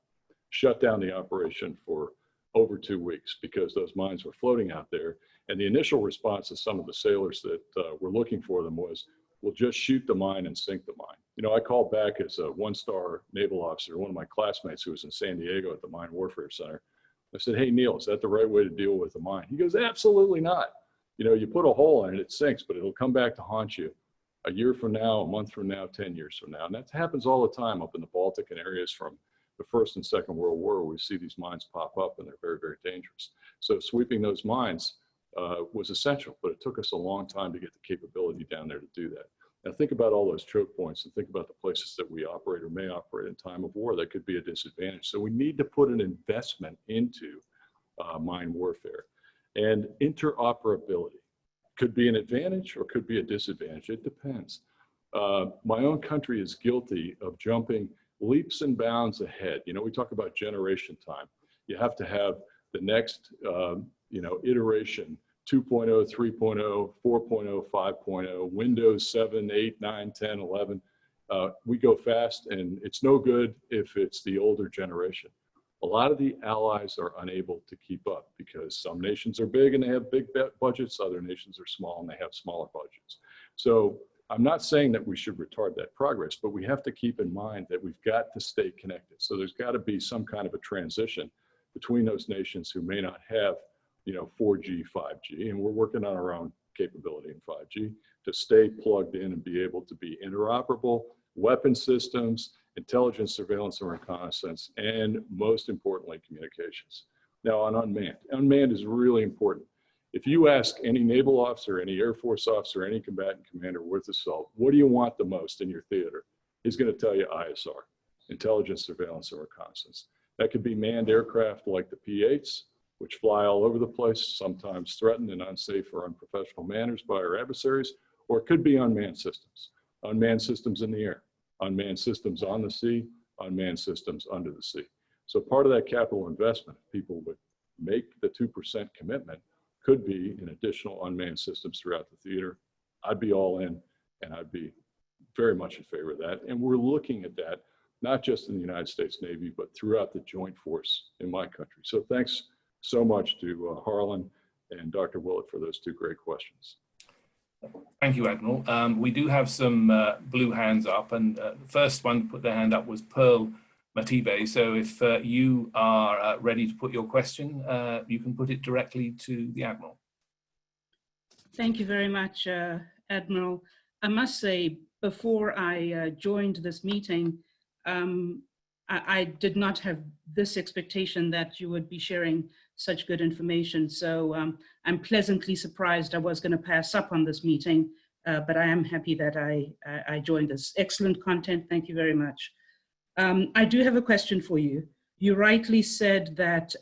Shut down the operation for over 2 weeks because those mines were floating out there. And the initial response of some of the sailors that were looking for them was, we'll just shoot the mine and sink the mine. You know, I called back as a 1-star naval officer, one of my classmates who was in San Diego at the Mine Warfare Center. I said, hey, Neil, is that the right way to deal with a mine? He goes, absolutely not. You know, you put a hole in it, it sinks, but it'll come back to haunt you a year from now, a month from now, 10 years from now. And that happens all the time up in the Baltic and areas from the First and Second World War, where we see these mines pop up and they're very, very dangerous. So sweeping those mines was essential, but it took us a long time to get the capability down there to do that. Now think about all those choke points and think about the places that we operate or may operate in time of war. That could be a disadvantage. So we need to put an investment into mine warfare. And interoperability could be an advantage or could be a disadvantage. It depends. My own country is guilty of jumping leaps and bounds ahead. You know, we talk about generation time. You have to have the next, you know, iteration, 2.0, 3.0, 4.0, 5.0, Windows 7, 8, 9, 10, 11. We go fast, and it's no good if it's the older generation. A lot of the allies are unable to keep up because some nations are big and they have big budgets, other nations are small and they have smaller budgets. So I'm not saying that we should retard that progress, but we have to keep in mind that we've got to stay connected. So there's got to be some kind of a transition between those nations who may not have, you know, 4G, 5G, and we're working on our own capability in 5G to stay plugged in and be able to be interoperable, weapon systems, intelligence, surveillance, and reconnaissance, and most importantly, communications. Now on unmanned. Unmanned is really important. If you ask any naval officer, any Air Force officer, any combatant commander worth his salt, what do you want the most in your theater? He's going to tell you ISR, intelligence, surveillance, and reconnaissance. That could be manned aircraft like the P-8s, which fly all over the place, sometimes threatened in unsafe or unprofessional manners by our adversaries, or it could be unmanned systems in the air, unmanned systems on the sea, unmanned systems under the sea. So part of that capital investment, if people would make the 2% commitment, could be in additional unmanned systems throughout the theater. I'd be all in, and I'd be very much in favor of that. And we're looking at that, not just in the United States Navy, but throughout the joint force in my country. So thanks so much to Harlan and Dr. Willett for those 2 great questions. Thank you, Admiral. We do have some blue hands up, and the first one to put their hand up was Pearl Matibe. So if you are ready to put your question, you can put it directly to the Admiral. Thank you very much, Admiral. I must say, before I joined this meeting, I did not have this expectation that you would be sharing such good information. So I'm pleasantly surprised. I was going to pass up on this meeting, but I am happy that I joined this. Excellent content. Thank you very much. I do have a question for you. You rightly said that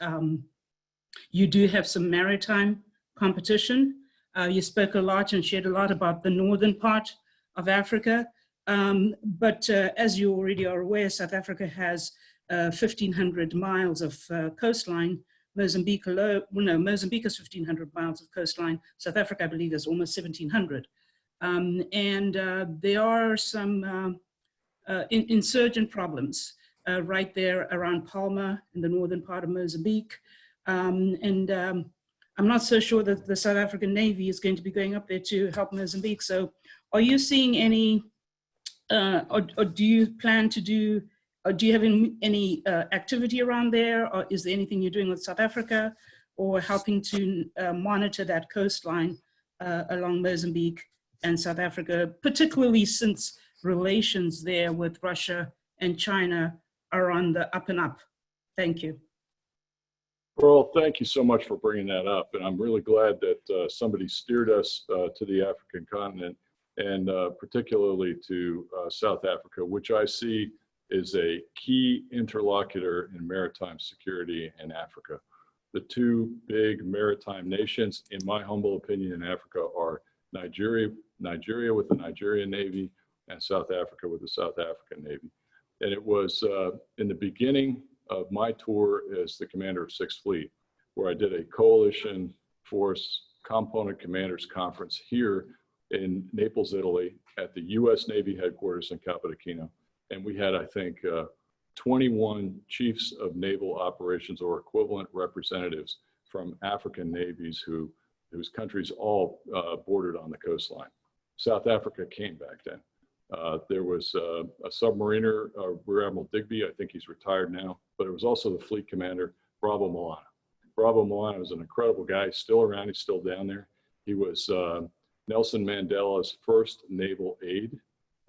you do have some maritime competition. You spoke a lot and shared a lot about the northern part of Africa. But as you already are aware, South Africa has 1,500 miles of coastline. Mozambique alone, well, no, Mozambique has 1,500 miles of coastline. South Africa, I believe, is almost 1,700. There are some insurgent problems right there around Palma in the northern part of Mozambique. I'm not so sure that the South African Navy is going to be going up there to help Mozambique. So are you seeing any, or do you plan to do, or do you have any activity around there? Or is there anything you're doing with South Africa or helping to monitor that coastline along Mozambique and South Africa, particularly since relations there with Russia and China are on the up and up? Thank you. Well, thank you so much for bringing that up. And I'm really glad that somebody steered us to the African continent, and particularly to South Africa, which I see is a key interlocutor in maritime security in Africa. The two big maritime nations, in my humble opinion, in Africa are Nigeria with the Nigerian Navy, and South Africa with the South African Navy. And it was in the beginning of my tour as the commander of Sixth Fleet, where I did a coalition force component commanders conference here in Naples, Italy, at the US Navy headquarters in Capodichino. And we had, I think, 21 chiefs of naval operations or equivalent representatives from African navies whose countries all bordered on the coastline. South Africa came back then. There was a submariner, Rear Admiral Digby, I think he's retired now, but it was also the fleet commander, Bravo Milano. Bravo Milano was an incredible guy, still around, he's still down there. He was Nelson Mandela's first naval aide.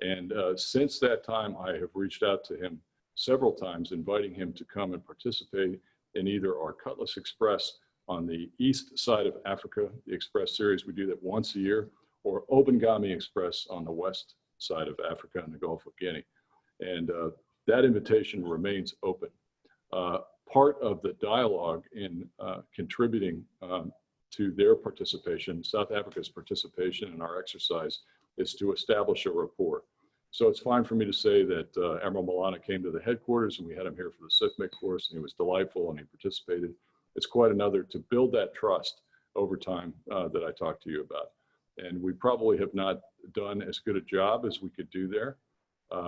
And since that time, I have reached out to him several times, inviting him to come and participate in either our Cutlass Express on the east side of Africa, the Express series, we do that once a year, or Obangami Express on the west side of Africa and the Gulf of Guinea. And that invitation remains open. Part of the dialogue in contributing to their participation, South Africa's participation in our exercise, is to establish a rapport. So it's fine for me to say that Admiral Milano came to the headquarters and we had him here for the CIFMIC course, and he was delightful and he participated. It's quite another to build that trust over time that I talked to you about. And we probably have not done as good a job as we could do there.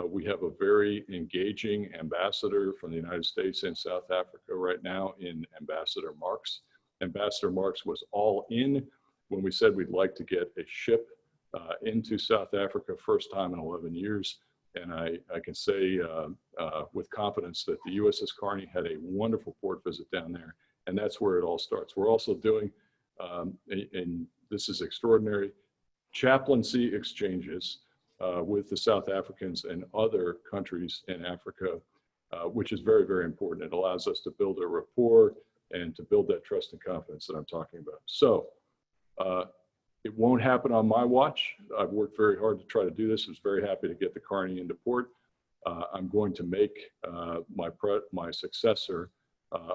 We have a very engaging ambassador from the United States in South Africa right now in Ambassador Marks. Ambassador Marks was all in when we said we'd like to get a ship into South Africa, first time in 11 years. And I can say with confidence that the USS Carney had a wonderful port visit down there. And that's where it all starts. We're also doing, and this is extraordinary, chaplaincy exchanges with the South Africans and other countries in Africa, which is very, very important. It allows us to build a rapport and to build that trust and confidence that I'm talking about. So it won't happen on my watch. I've worked very hard to try to do this. I was very happy to get the Carney into port. I'm going to make my successor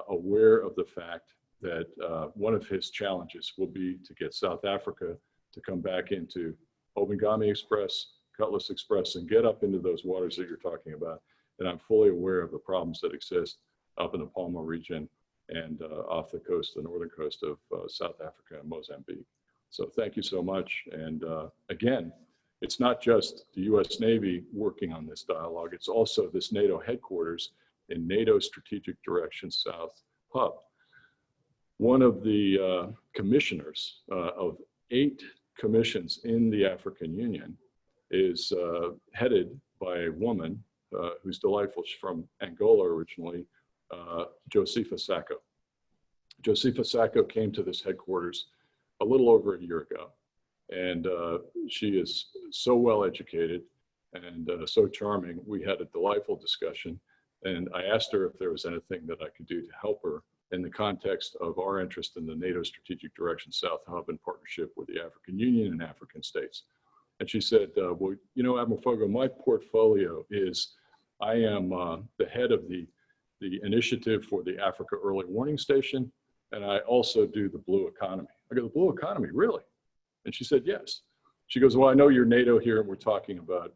aware of the fact that one of his challenges will be to get South Africa to come back into Obangami Express, Cutlass Express, and get up into those waters that you're talking about. And I'm fully aware of the problems that exist up in the Palma region and off the coast, the northern coast of South Africa and Mozambique. So thank you so much. And again, it's not just the US Navy working on this dialogue, it's also this NATO headquarters in NATO Strategic Direction South Hub. One of the commissioners of 8 commissions in the African Union is headed by a woman who's delightful. She's from Angola originally, Josefa Sacco. Josefa Sacco came to this headquarters a little over a year ago. And she is so well educated and so charming. We had a delightful discussion. And I asked her if there was anything that I could do to help her in the context of our interest in the NATO Strategic Direction South Hub in partnership with the African Union and African states. And she said, well, you know, Admiral Foggo, my portfolio is, I am the head of the initiative for the Africa Early Warning Station, and I also do the Blue Economy. I go, the Blue Economy, really? And she said, yes. She goes, well, I know you're NATO here, and we're talking about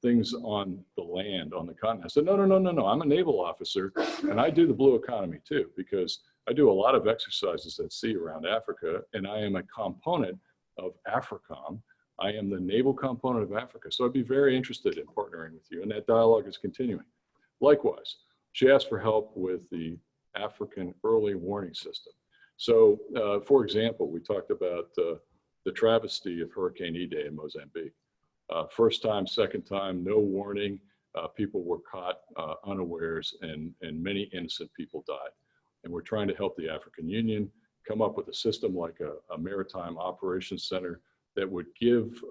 things on the land, on the continent. I said, no, I'm a naval officer and I do the blue economy too, because I do a lot of exercises at sea around Africa, and I am a component of AFRICOM. I am the naval component of Africa. So I'd be very interested in partnering with you, and that dialogue is continuing. Likewise, she asked for help with the African early warning system. So for example, we talked about the travesty of Hurricane Idai in Mozambique. First time, second time, no warning. People were caught unawares, and many innocent people died. And we're trying to help the African Union come up with a system like a maritime operations center that would give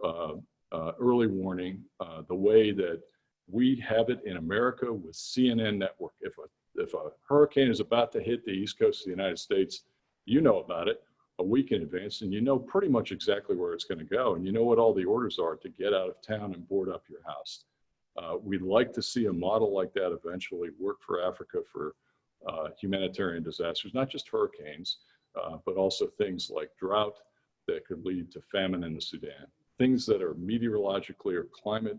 early warning the way that we have it in America with CNN network. If a hurricane is about to hit the East Coast of the United States, you know about it a week in advance, and you know pretty much exactly where it's going to go, and you know what all the orders are to get out of town and board up your house. We'd like to see a model like that eventually work for Africa for humanitarian disasters, not just hurricanes, but also things like drought that could lead to famine in the Sudan, things that are meteorologically or climate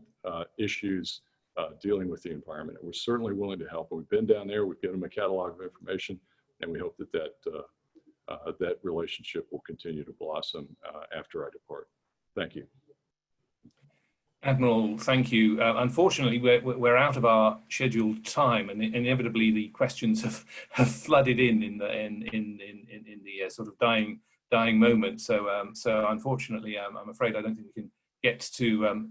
issues dealing with the environment. And we're certainly willing to help. And we've been down there, we've given them a catalog of information, and we hope that that relationship will continue to blossom after I depart. Thank you. Admiral, thank you. Unfortunately, we're out of our scheduled time, and inevitably the questions have flooded in the sort of dying moment. So unfortunately, I'm afraid I don't think we can get to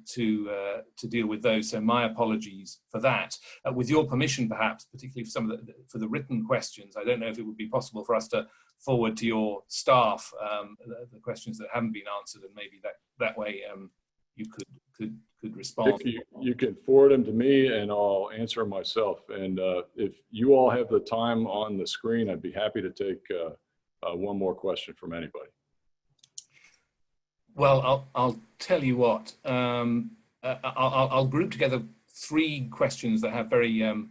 deal with those. So my apologies for that. With your permission, perhaps, particularly for some of for the written questions, I don't know if it would be possible for us to forward to your staff the questions that haven't been answered, and maybe that way you could respond. You can forward them to me, and I'll answer them myself. And if you all have the time on the screen, I'd be happy to take one more question from anybody. Well, I'll tell you what. I'll group together three questions that have very a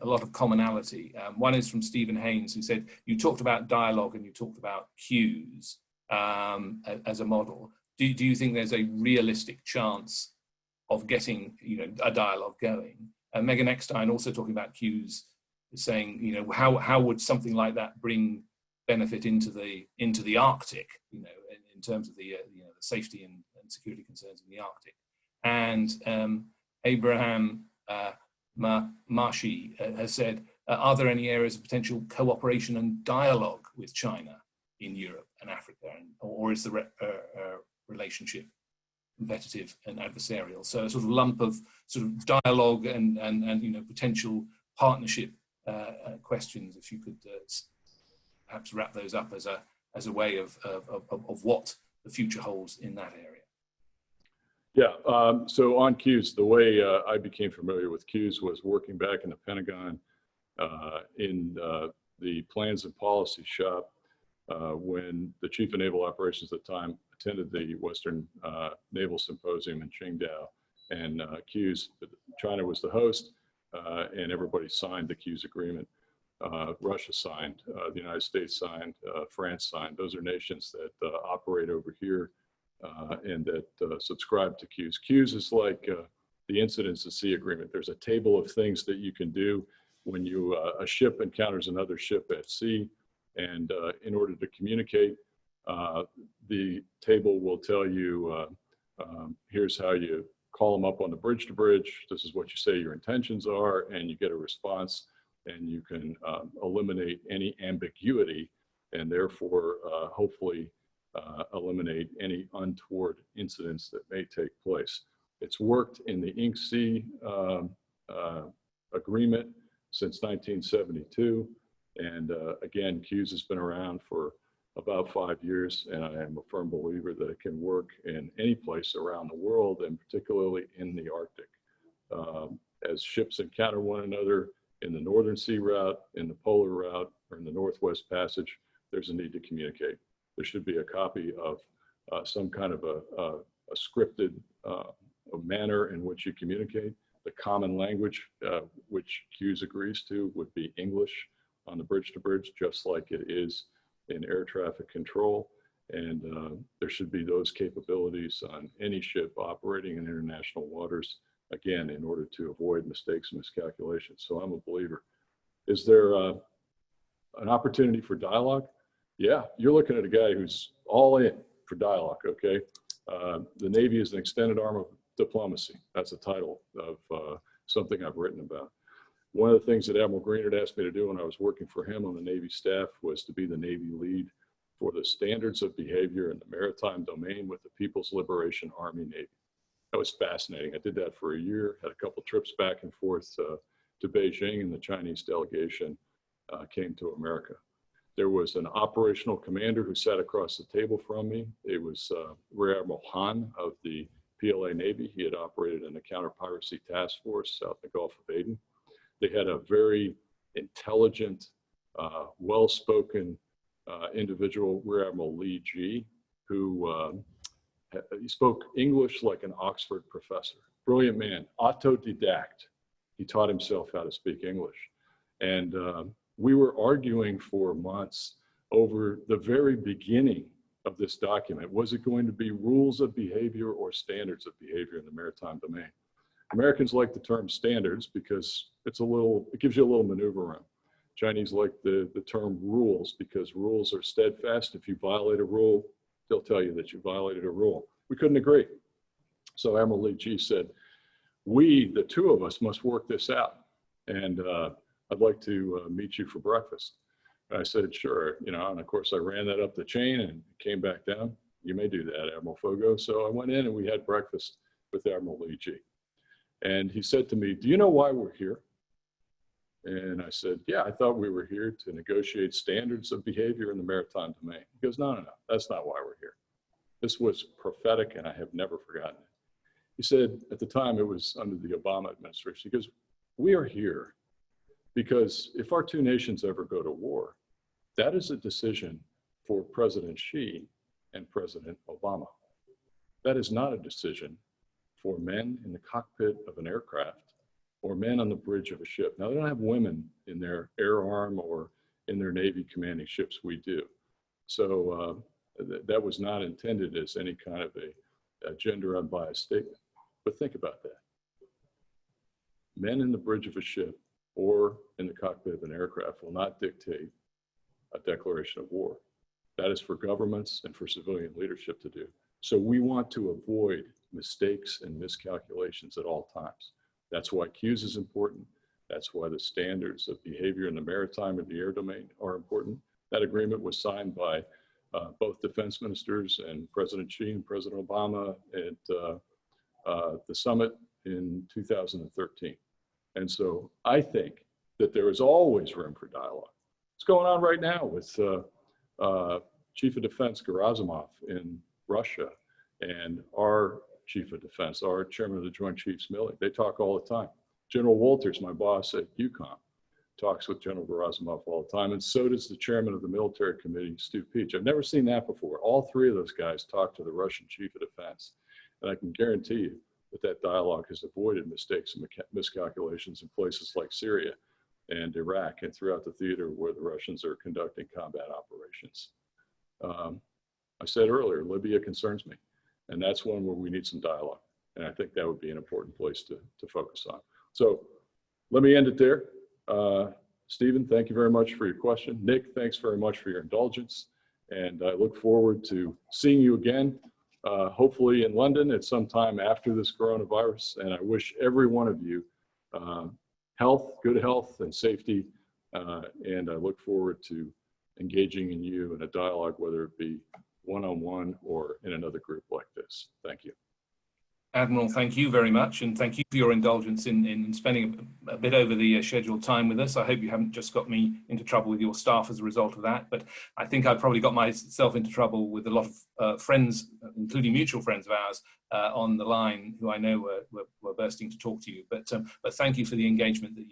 lot of commonality. One is from Stephen Haynes, who said, you talked about dialogue and you talked about cues as a model. Do you think there's a realistic chance of getting a dialogue going? Megan Eckstein, also talking about cues, is saying, how would something like that bring benefit into the Arctic, in terms of the the safety and security concerns in the Arctic. And Abraham Mashi has said, are there any areas of potential cooperation and dialogue with China in Europe and Africa, or is the relationship competitive and adversarial? So a sort of lump of sort of dialogue and potential partnership questions, if you could perhaps wrap those up as a way of what the future holds in that area. Yeah, so on cues, the way I became familiar with cues was working back in the Pentagon in the plans and policy shop when the chief of naval operations at the time attended the Western Naval Symposium in Qingdao, and cues, China was the host, and everybody signed the cues agreement. Russia signed, the United States signed, France signed. Those are nations that operate over here and that subscribe to cues. Cues is like the incidents at sea agreement. There's a table of things that you can do when a ship encounters another ship at sea, and in order to communicate, the table will tell you, here's how you call them up on the bridge to bridge. This is what you say your intentions are, and you get a response, and you can eliminate any ambiguity, and therefore hopefully eliminate any untoward incidents that may take place. It's worked in the Ink Sea agreement since 1972, and again, cues has been around for about 5 years, and I am a firm believer that it can work in any place around the world, and particularly in the Arctic. As ships encounter one another in the Northern Sea route, in the Polar route, or in the Northwest Passage, there's a need to communicate. There should be a copy of some kind of a scripted manner in which you communicate. The common language which cues agrees to would be English on the bridge to bridge, just like it is in air traffic control. And there should be those capabilities on any ship operating in international waters, again, in order to avoid mistakes and miscalculations. So I'm a believer. Is there an opportunity for dialogue? Yeah, you're looking at a guy who's all in for dialogue, okay? The Navy is an extended arm of diplomacy. That's the title of something I've written about. One of the things that Admiral Greenert asked me to do when I was working for him on the Navy staff was to be the Navy lead for the standards of behavior in the maritime domain with the People's Liberation Army Navy. That was fascinating. I did that for a year, had a couple trips back and forth to Beijing, and the Chinese delegation came to America. There was an operational commander who sat across the table from me. It was Rear Admiral Han of the PLA Navy. He had operated in the counter-piracy task force out in the Gulf of Aden. They had a very intelligent, well-spoken individual, Rear Admiral Lee Ji, who he spoke English like an Oxford professor. Brilliant man, autodidact. He taught himself how to speak English. And we were arguing for months over the very beginning of this document. Was it going to be rules of behavior or standards of behavior in the maritime domain? Americans like the term standards because it gives you a little maneuver room. Chinese like the term rules because rules are steadfast. If you violate a rule, they'll tell you that you violated a rule. We couldn't agree. So Admiral Lee Ji said, we, the two of us, must work this out. And I'd like to meet you for breakfast. And I said, sure, and of course I ran that up the chain and came back down. You may do that, Admiral Foggo. So I went in and we had breakfast with Admiral Lee Ji. And he said to me, do you know why we're here? And I said, yeah, I thought we were here to negotiate standards of behavior in the maritime domain. He goes, no, that's not why we're here. This was prophetic and I have never forgotten it. He said, at the time it was under the Obama administration, he goes, we are here because if our two nations ever go to war, that is a decision for President Xi and President Obama. That is not a decision for men in the cockpit of an aircraft or men on the bridge of a ship. Now, they don't have women in their air arm or in their Navy commanding ships. We do. So that was not intended as any kind of a gender unbiased statement. But think about that. Men in the bridge of a ship or in the cockpit of an aircraft will not dictate a declaration of war. That is for governments and for civilian leadership to do. So we want to avoid mistakes and miscalculations at all times. That's why Q's is important. That's why the standards of behavior in the maritime and the air domain are important. That agreement was signed by both defense ministers and President Xi and President Obama at the summit in 2013. And so I think that there is always room for dialogue. It's going on right now with Chief of Defense Gerasimov in Russia and our Chief of Defense, our Chairman of the Joint Chiefs Milley. They talk all the time. General Walters, my boss at UCOM, talks with General Gerasimov all the time, and so does the Chairman of the Military Committee, Stu Peach. I've never seen that before. All three of those guys talk to the Russian Chief of Defense, and I can guarantee you that dialogue has avoided mistakes and miscalculations in places like Syria and Iraq and throughout the theater where the Russians are conducting combat operations. I said earlier, Libya concerns me, and that's one where we need some dialogue. And I think that would be an important place to focus on. So let me end it there. Stephen, thank you very much for your question. Nick, thanks very much for your indulgence. And I look forward to seeing you again, hopefully in London at some time after this coronavirus. And I wish every one of you health, good health and safety. And I look forward to engaging in you in a dialogue, whether it be one-on-one or in another group like this. Thank you. Admiral, thank you very much, and thank you for your indulgence in spending a bit over the scheduled time with us. I hope you haven't just got me into trouble with your staff as a result of that, but I think I probably got myself into trouble with a lot of friends, including mutual friends of ours, on the line who I know were bursting to talk to you. But thank you for the engagement that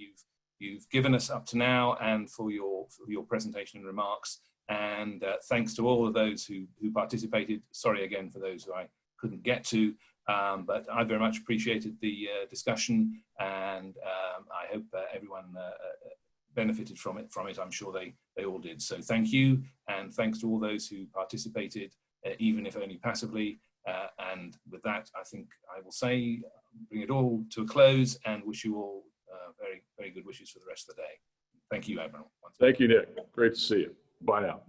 you've given us up to now, and for your presentation and remarks. And thanks to all of those who participated. Sorry again for those who I couldn't get to. But I very much appreciated the discussion, and I hope everyone benefited from it. I'm sure they all did. So thank you, and thanks to all those who participated. even if only passively. And with that, I think I will say, bring it all to a close and wish you all very, very good wishes for the rest of the day. Thank you, Admiral. Thank you, Nick. Great to see you. Bye now.